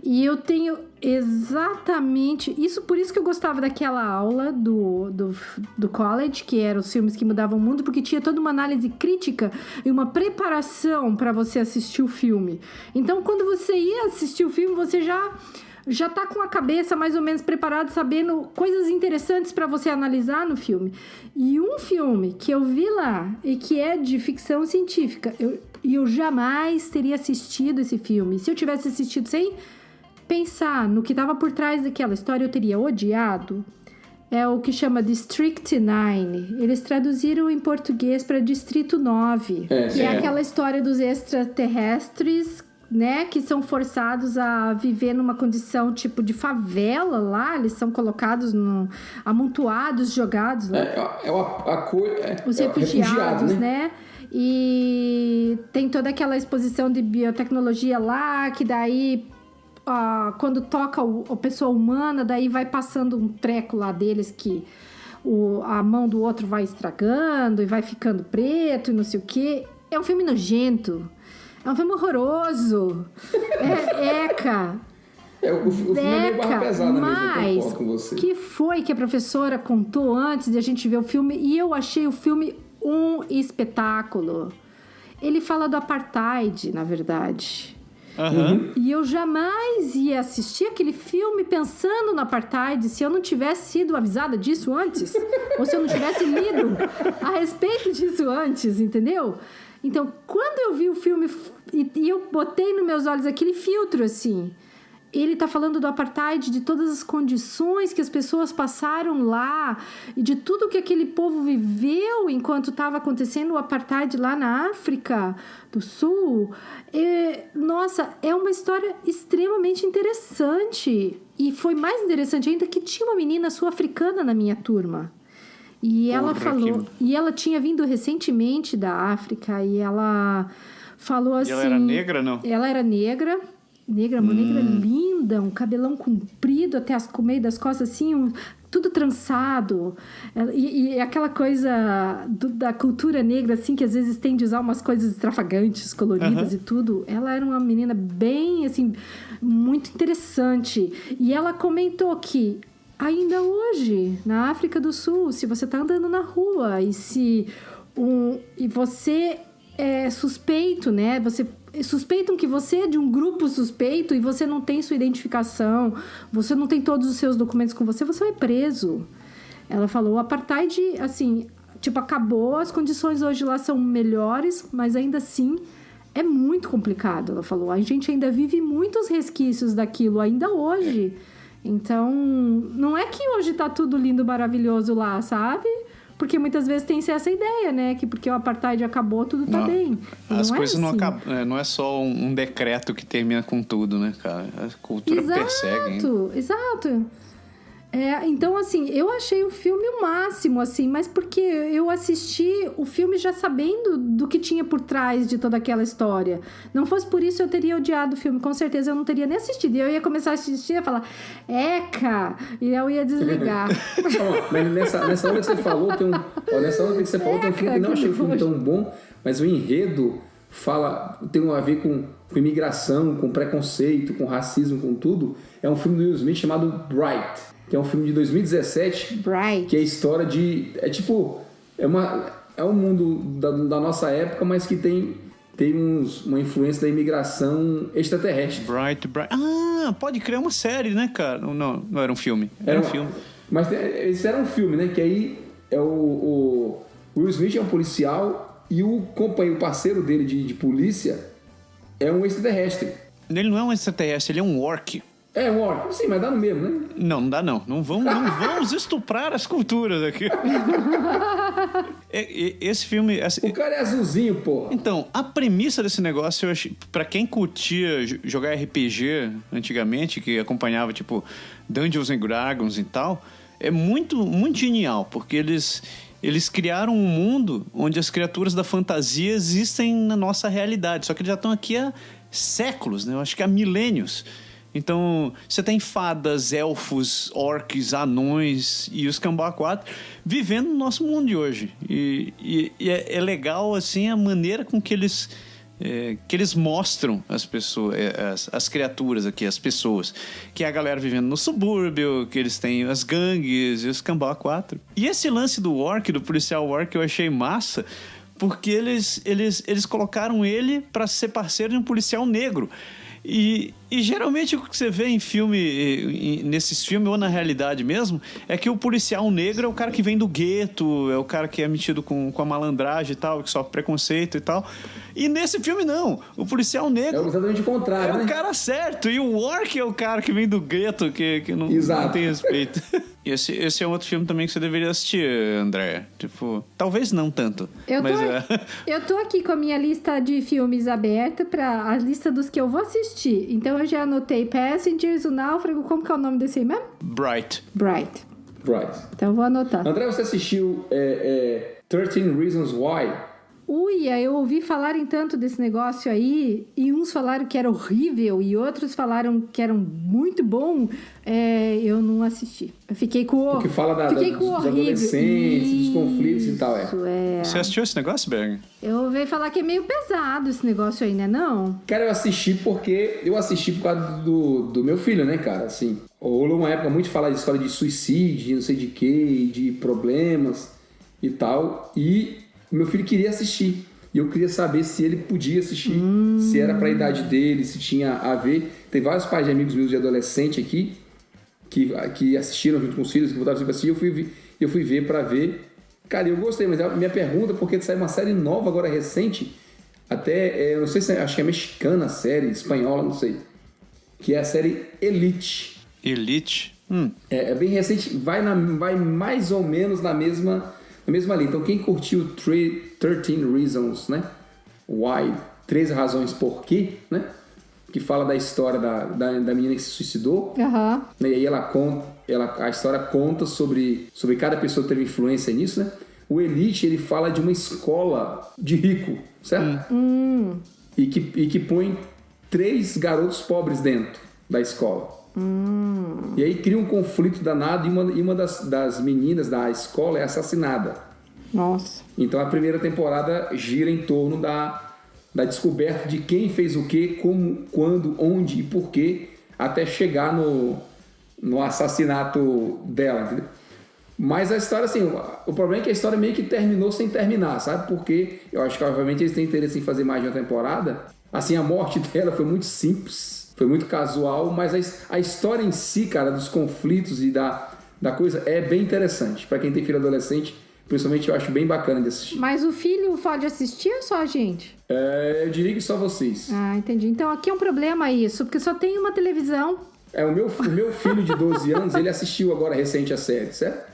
E eu tenho exatamente... Por isso que eu gostava daquela aula do college, que eram os filmes que mudavam o mundo, porque tinha toda uma análise crítica e uma preparação para você assistir o filme. Então, quando você ia assistir o filme, você já tá com a cabeça mais ou menos preparada, sabendo coisas interessantes para você analisar no filme. E um filme que eu vi lá e que é de ficção científica, eu jamais teria assistido esse filme. Se eu tivesse assistido sem pensar no que estava por trás daquela história, eu teria odiado. É o que chama District 9. Eles traduziram em português para Distrito 9. Que é aquela história dos extraterrestres, né, que são forçados a viver numa condição tipo de favela lá, eles são colocados amontoados, jogados lá. Os refugiados, né? E tem toda aquela exposição de biotecnologia lá, que daí quando toca a pessoa humana, daí vai passando um treco lá deles que a mão do outro vai estragando e vai ficando preto e não sei o quê. É um filme nojento. É um filme horroroso. Eca. O filme é meio barra pesada mesmo, eu concordo com você. Que foi que a professora contou antes de a gente ver o filme, e eu achei o filme um espetáculo. Ele fala do apartheid, na verdade. Uhum. E eu jamais ia assistir aquele filme pensando no apartheid se eu não tivesse sido avisada disso antes. Ou se eu não tivesse lido a respeito disso antes, entendeu? Então, quando eu vi o filme e eu botei nos meus olhos aquele filtro, assim... Ele está falando do apartheid, de todas as condições que as pessoas passaram lá e de tudo que aquele povo viveu enquanto estava acontecendo o apartheid lá na África do Sul. Nossa, é uma história extremamente interessante. E foi mais interessante ainda que tinha uma menina sul-africana na minha turma. E ela falou... E ela tinha vindo recentemente da África e ela falou assim... E ela era negra, não? Ela era negra... uma negra linda, um cabelão comprido até o meio das costas, assim, tudo trançado. E aquela coisa da cultura negra, assim, que às vezes tem de usar umas coisas extravagantes, coloridas e tudo. Ela era uma menina bem, assim, muito interessante. E ela comentou que ainda hoje, na África do Sul, se você está andando na rua e você é suspeito, né? Suspeitam que você é de um grupo suspeito e você não tem sua identificação, você não tem todos os seus documentos com você, você vai preso. Ela falou, o apartheid, assim, tipo, acabou, as condições hoje lá são melhores, mas ainda assim é muito complicado. Ela falou, a gente ainda vive muitos resquícios daquilo ainda hoje. Então, não é que hoje tá tudo lindo, maravilhoso lá, sabe? Porque muitas vezes tem essa ideia, né? Que porque o apartheid acabou, tudo tá bem. As não coisas é não assim. acabam. Não é só um decreto que termina com tudo, né, cara? A cultura persegue. Hein? Exato. Então, assim, eu achei o filme o máximo, assim, mas porque eu assisti o filme já sabendo do que tinha por trás de toda aquela história. Não fosse por isso, eu teria odiado o filme. Com certeza, eu não teria nem assistido. E eu ia começar a assistir e ia falar, Eca! E eu ia desligar. Mas nessa hora que você falou, tem um filme que não achei o filme tão bom, mas o enredo tem a ver com imigração, com preconceito, com racismo, com tudo. É um filme do Will Smith chamado Bright, que é um filme de 2017, Bright. que é a história de... É um mundo da nossa época, mas que tem uma influência da imigração extraterrestre. Bright. Pode criar uma série, né, cara? Não era um filme. Era um filme. Mas esse era um filme, né? Que aí o Will Smith é um policial e o parceiro dele de polícia é um extraterrestre. Ele não é um extraterrestre, ele é um orc. É um orc. Sim, mas dá no mesmo, né? Não dá não. Não vamos estuprar as culturas aqui. Esse filme... O cara é azulzinho, porra. Então, a premissa desse negócio, eu achei, pra quem curtia jogar RPG antigamente, que acompanhava, tipo, Dungeons and Dragons e tal, é muito, muito genial, porque eles criaram um mundo onde as criaturas da fantasia existem na nossa realidade, só que eles já estão aqui há séculos, né? Eu acho que há milênios. Então, você tem fadas, elfos, orcs, anões e os Cambá 4 vivendo no nosso mundo de hoje. E é legal, assim, a maneira com que eles mostram as pessoas, as criaturas aqui, as pessoas. Que é a galera vivendo no subúrbio, que eles têm as gangues e os Cambá 4. E esse lance do orc, do policial orc, eu achei massa, porque eles colocaram ele para ser parceiro de um policial negro. E geralmente o que você vê em filme, nesses filmes ou na realidade mesmo, é que o policial negro é o cara que vem do gueto, é o cara que é metido com a malandragem e tal, que sofre preconceito e tal. E nesse filme não, o policial negro é exatamente o contrário, o cara certo, e o orc é o cara que vem do gueto, que não tem respeito. Esse é um outro filme também que você deveria assistir, André. Tipo, talvez não tanto. Eu tô aqui com a minha lista de filmes aberta pra a lista dos que eu vou assistir. Então eu já anotei Passengers, O Náufrago, como que é o nome desse aí mesmo? Bright. Então eu vou anotar. André, você assistiu 13 Reasons Why? Uia, eu ouvi falarem tanto desse negócio aí, e uns falaram que era horrível, e outros falaram que era muito bom. Eu não assisti. Eu fiquei com o... Porque fala dos adolescentes, dos conflitos e tal, Você assistiu esse negócio, Berg? Eu ouvi falar que é meio pesado esse negócio aí, né, não? Cara, eu assisti por causa do meu filho, né, cara, assim. Rolou uma época muito falar de história de suicídio, de não sei de quê, de problemas e tal, e meu filho queria assistir. E eu queria saber se ele podia assistir, se era pra idade dele, se tinha a ver. Tem vários pais de amigos meus de adolescente aqui que assistiram junto com os filhos, que botaram assim pra assistir. Eu fui ver pra ver. Cara, eu gostei, mas a minha pergunta, porque saiu uma série nova agora, recente, até, eu não sei se acho que é mexicana a série, espanhola, não sei, que é a série Elite. Elite? É bem recente, vai mais ou menos na mesma linha. Então, quem curtiu 13 Reasons, né? Why? 13 razões por quê, né? Que fala da história da menina que se suicidou. Uhum. E aí a história conta sobre cada pessoa que teve influência nisso, né? O Elite, ele fala de uma escola de rico, certo? E que põe 3 garotos pobres dentro da escola. E aí cria um conflito danado e uma das meninas da escola é assassinada. Nossa. Então a primeira temporada gira em torno da descoberta de quem fez o quê, como, quando, onde e por quê, até chegar no assassinato dela, entendeu? Mas a história, assim, o problema é que a história meio que terminou sem terminar, sabe? Porque eu acho que, obviamente, eles têm interesse em fazer mais de uma temporada. Assim, a morte dela foi muito simples, foi muito casual, mas a história em si, cara, dos conflitos e da coisa é bem interessante. Pra quem tem filho adolescente, principalmente, eu acho bem bacana de assistir. Mas o filho pode assistir ou só a gente? Eu diria que só vocês. Ah, entendi. Então aqui é um problema isso, porque só tem uma televisão. O meu filho de 12 anos, ele assistiu agora recente a série, certo?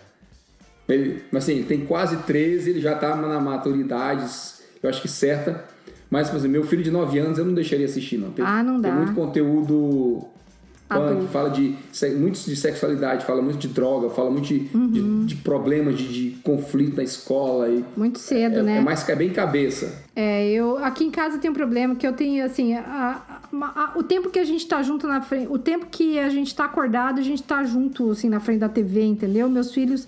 Mas assim, tem quase 13, ele já tá na maturidade, eu acho que certa. Mas, por exemplo, meu filho de 9 anos eu não deixaria assistir, não. Não dá. Tem muito conteúdo punk, fala muito de sexualidade, fala muito de droga, fala muito de problemas, de conflito na escola. Muito cedo, né? É bem cabeça. Eu aqui em casa tem um problema que eu tenho, assim, o tempo que a gente tá junto na frente, o tempo que a gente tá acordado, a gente tá junto, assim, na frente da TV, entendeu? Meus filhos,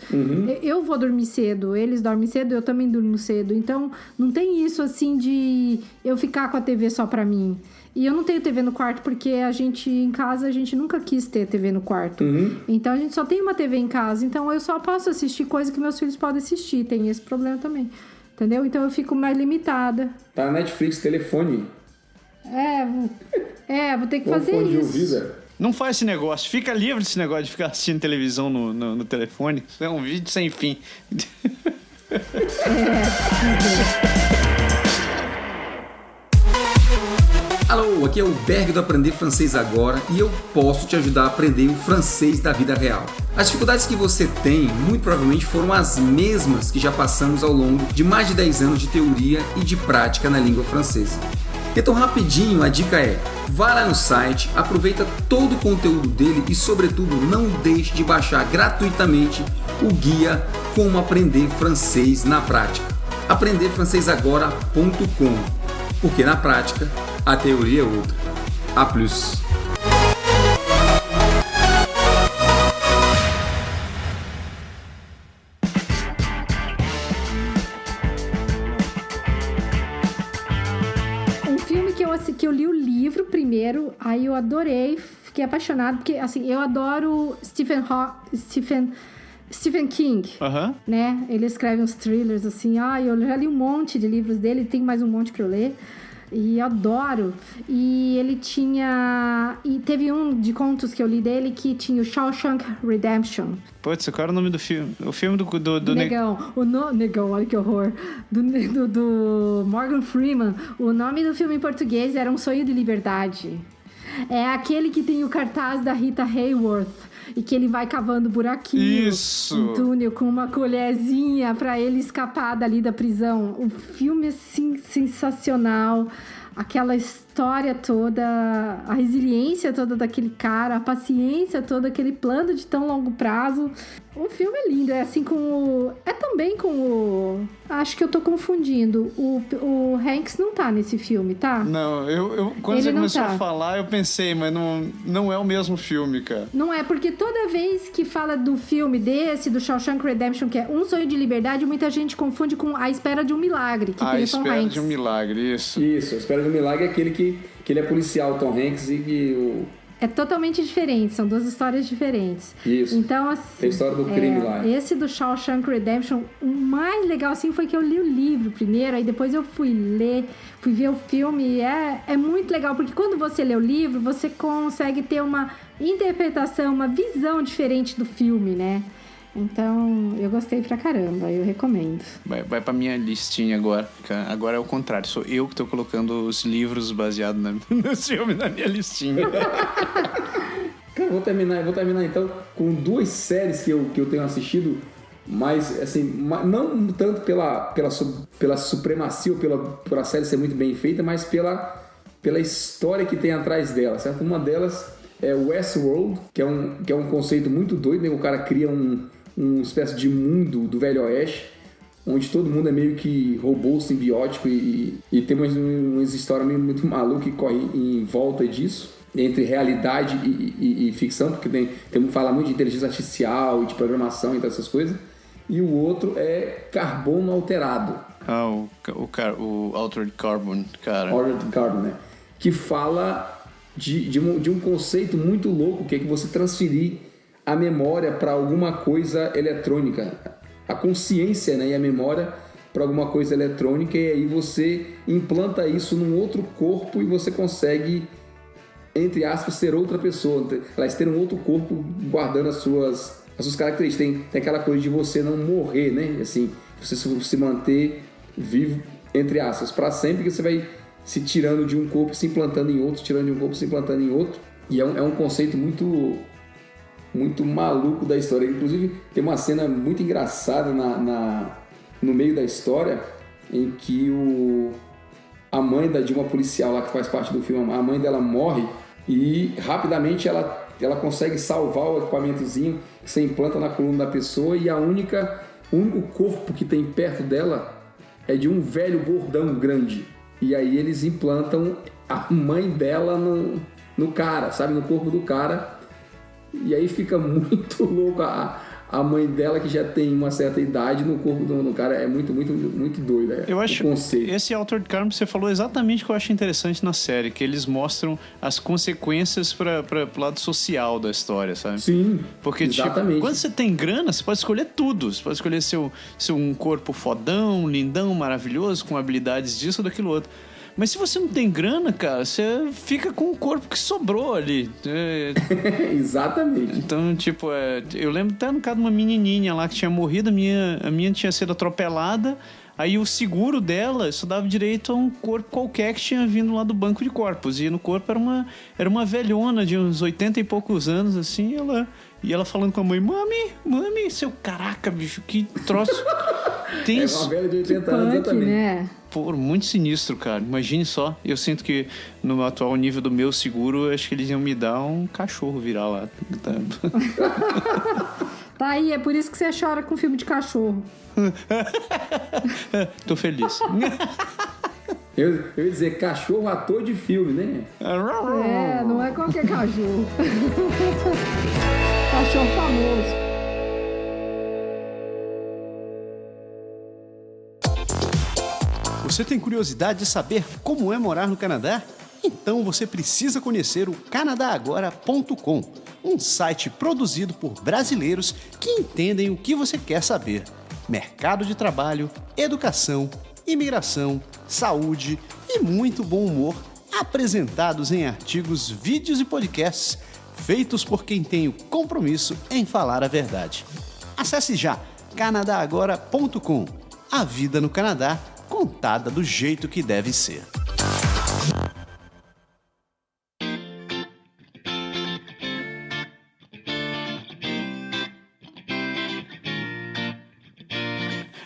eu vou dormir cedo, eles dormem cedo, eu também durmo cedo. Então, não tem isso, assim, de eu ficar com a TV só pra mim. E eu não tenho TV no quarto porque em casa, a gente nunca quis ter TV no quarto. Então, a gente só tem uma TV em casa. Então, eu só posso assistir coisa que meus filhos podem assistir. Tem esse problema também. Entendeu? Então, eu fico mais limitada. Tá na Netflix, telefone. Vou ter que fazer isso. De ouvido. Não faz esse negócio. Fica livre desse negócio de ficar assistindo televisão no telefone. Isso é um vídeo sem fim. Alô, aqui é o Berg do Aprender Francês Agora e eu posso te ajudar a aprender o francês da vida real. As dificuldades que você tem, muito provavelmente, foram as mesmas que já passamos ao longo de mais de 10 anos de teoria e de prática na língua francesa. Então, rapidinho, a dica é: vá lá no site, aproveita todo o conteúdo dele e, sobretudo, não deixe de baixar gratuitamente o guia Como Aprender Francês na Prática. aprenderfrancesagora.com, porque na prática a teoria é outra. A plus. Um filme que eu li o livro primeiro, aí eu adorei, fiquei apaixonada, porque assim, eu adoro Stephen King, né? Ele escreve uns thrillers assim, eu já li um monte de livros dele, tem mais um monte pra eu ler. E adoro. E ele tinha... E teve um de contos que eu li dele que tinha o Shawshank Redemption. Putz, qual era o nome do filme? O filme do Negão. Negão, olha que horror. Do Morgan Freeman. O nome do filme em português era Um Sonho de Liberdade. É aquele que tem o cartaz da Rita Hayworth. E que ele vai cavando buraquinho no túnel com uma colherzinha pra ele escapar dali da prisão. O filme, assim, sensacional. Aquela história toda, a resiliência toda daquele cara, a paciência toda, aquele plano de tão longo prazo. O filme é lindo, é assim com o... É também com o... Acho que eu tô confundindo. O Hanks não tá nesse filme, tá? Não, quando Ele você não começou tá. a falar, eu pensei, mas não é o mesmo filme, cara. Não é, porque toda vez que fala do filme desse, do Shawshank Redemption, que é Um Sonho de Liberdade, muita gente confunde com A Espera de um Milagre, que A tem o Tom Espera Hanks. de um Milagre, isso. Isso, A Espera de um Milagre é aquele que ele é policial, Tom Hanks, e que o... É totalmente diferente, são duas histórias diferentes. Isso. Então, assim, Tem a história do crime lá. Esse do Shawshank Redemption, o mais legal, assim, foi que eu li o livro primeiro, aí depois eu fui ver o filme, e é muito legal, porque quando você lê o livro, você consegue ter uma interpretação, uma visão diferente do filme, né? Então, eu gostei pra caramba, eu recomendo. Vai pra minha listinha agora. Agora é o contrário, sou eu que tô colocando os livros baseados no filme na minha listinha. Cara, eu vou terminar então com duas séries que eu tenho assistido, mas assim, não tanto pela supremacia ou pela série ser muito bem feita, mas pela história que tem atrás dela, certo? Uma delas é Westworld, que é um conceito muito doido, né? O cara cria uma espécie de mundo do Velho Oeste, onde todo mundo é meio que robô simbiótico e tem umas histórias meio muito malucas que correm em volta disso, entre realidade e ficção, porque fala muito de inteligência artificial e de programação e essas coisas. E o outro é Carbono Alterado. Ah, o Altered Carbon, cara. Altered Carbon, né? Que fala de um conceito muito louco, que é que você transferir a memória para alguma coisa eletrônica, a consciência, né, e a memória para alguma coisa eletrônica, e aí você implanta isso num outro corpo e você consegue, entre aspas, ser outra pessoa, ter um outro corpo guardando as suas características. Tem aquela coisa de você não morrer, né? Assim, você se manter vivo, entre aspas, para sempre, que você vai se tirando de um corpo, se implantando em outro, tirando de um corpo, se implantando em outro. E é um conceito muito maluco da história. Inclusive, tem uma cena muito engraçada no meio da história, em que a mãe de uma policial lá que faz parte do filme, a mãe dela morre e rapidamente ela consegue salvar o equipamentozinho que você implanta na coluna da pessoa, e o único corpo que tem perto dela é de um velho gordão grande. E aí eles implantam a mãe dela no cara, sabe? No corpo do cara. E aí fica muito louco a mãe dela, que já tem uma certa idade, no corpo do cara. É muito, muito, muito doido. Eu acho o conceito. Esse Altered Carbon, você falou exatamente o que eu acho interessante na série, que eles mostram as consequências para o lado social da história, sabe? Sim, porque exatamente. Tipo, quando você tem grana, você pode escolher tudo. Você pode escolher seu um corpo fodão, lindão, maravilhoso, com habilidades disso ou daquilo outro. Mas se você não tem grana, cara, você fica com o corpo que sobrou ali. Exatamente. Então, tipo, eu lembro até no caso de uma menininha lá que tinha morrido, a minha tinha sido atropelada, aí o seguro dela só dava direito a um corpo qualquer que tinha vindo lá do banco de corpos, e no corpo era uma velhona de uns 80 e poucos anos, assim, e ela falando com a mãe, mami, caraca, bicho, que troço tenso. É uma velha de 80 anos, exatamente. Né? Pô, muito sinistro, cara. Imagine só. Eu sinto que no atual nível do meu seguro, acho que eles iam me dar um cachorro virar lá. Tá aí, é por isso que você chora com filme de cachorro. Tô feliz. Eu ia dizer cachorro ator de filme, né? Não é qualquer cachorro. Cachorro famoso. Você tem curiosidade de saber como é morar no Canadá? Então você precisa conhecer o canadagora.com, um site produzido por brasileiros que entendem o que você quer saber. Mercado de trabalho, educação, imigração, saúde e muito bom humor, apresentados em artigos, vídeos e podcasts, feitos por quem tem o compromisso em falar a verdade. Acesse já canadagora.com. A vida no Canadá contada do jeito que deve ser.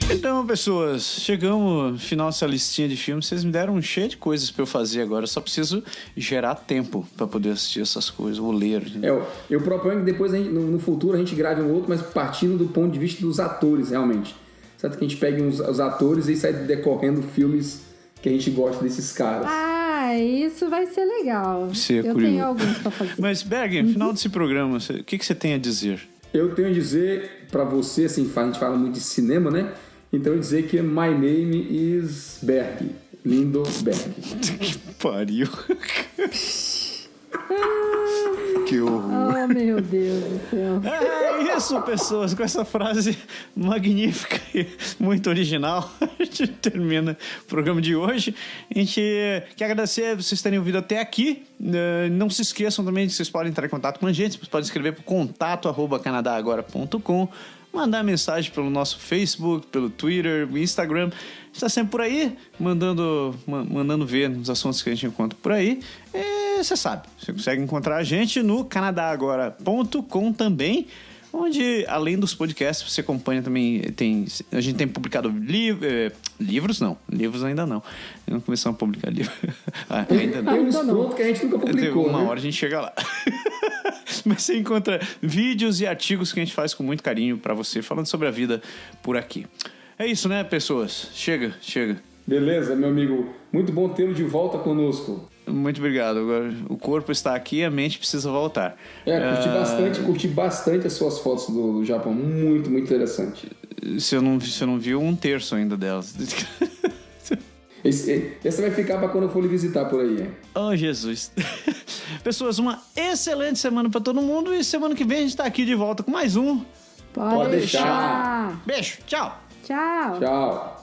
Então, pessoas, chegamos no final dessa listinha de filmes. Vocês me deram um cheio de coisas pra eu fazer agora. Eu só preciso gerar tempo pra poder assistir essas coisas, ou ler. Eu proponho que depois, no futuro, a gente grave um outro, mas partindo do ponto de vista dos atores, realmente. Certo? Que a gente pegue os atores e sai decorrendo filmes que a gente gosta desses caras. Isso vai ser legal. Eu tenho alguns pra fazer. Mas, Berg, no final desse programa, o que você tem a dizer? Eu tenho a dizer pra você, assim, a gente fala muito de cinema, né? Então eu dizer que my name is Berg. Lindo Berg. Que pariu. Que horror. Oh, meu Deus do céu. É isso, pessoas. Com essa frase magnífica e muito original, a gente termina o programa de hoje. A gente quer agradecer vocês terem ouvido até aqui. Não se esqueçam também de que vocês podem entrar em contato com a gente. Vocês podem escrever para contato@canadagora.com, mandar mensagem pelo nosso Facebook, pelo Twitter, Instagram. Está sempre por aí, mandando ver os assuntos que a gente encontra por aí. E você sabe, você consegue encontrar a gente no canadagora.com também, onde, além dos podcasts, você acompanha também. A gente tem publicado livros, não. Livros ainda não. Não começamos a publicar livros. Ainda não. Tem uns prontos que a gente nunca publicou. Uma hora a gente chega lá. Mas você encontra vídeos e artigos que a gente faz com muito carinho pra você, falando sobre a vida por aqui. É isso, né, pessoas? Chega. Beleza, meu amigo. Muito bom tê-lo de volta conosco. Muito obrigado. Agora, o corpo está aqui, a mente precisa voltar. Curti bastante as suas fotos do Japão. Muito, muito interessante. Você não viu um terço ainda delas. Esse vai ficar para quando eu for lhe visitar por aí, hein? Oh, Jesus. Pessoas, uma excelente semana para todo mundo. E semana que vem a gente está aqui de volta com mais um. Pode deixar. Beijo, tchau. Tchau. Tchau.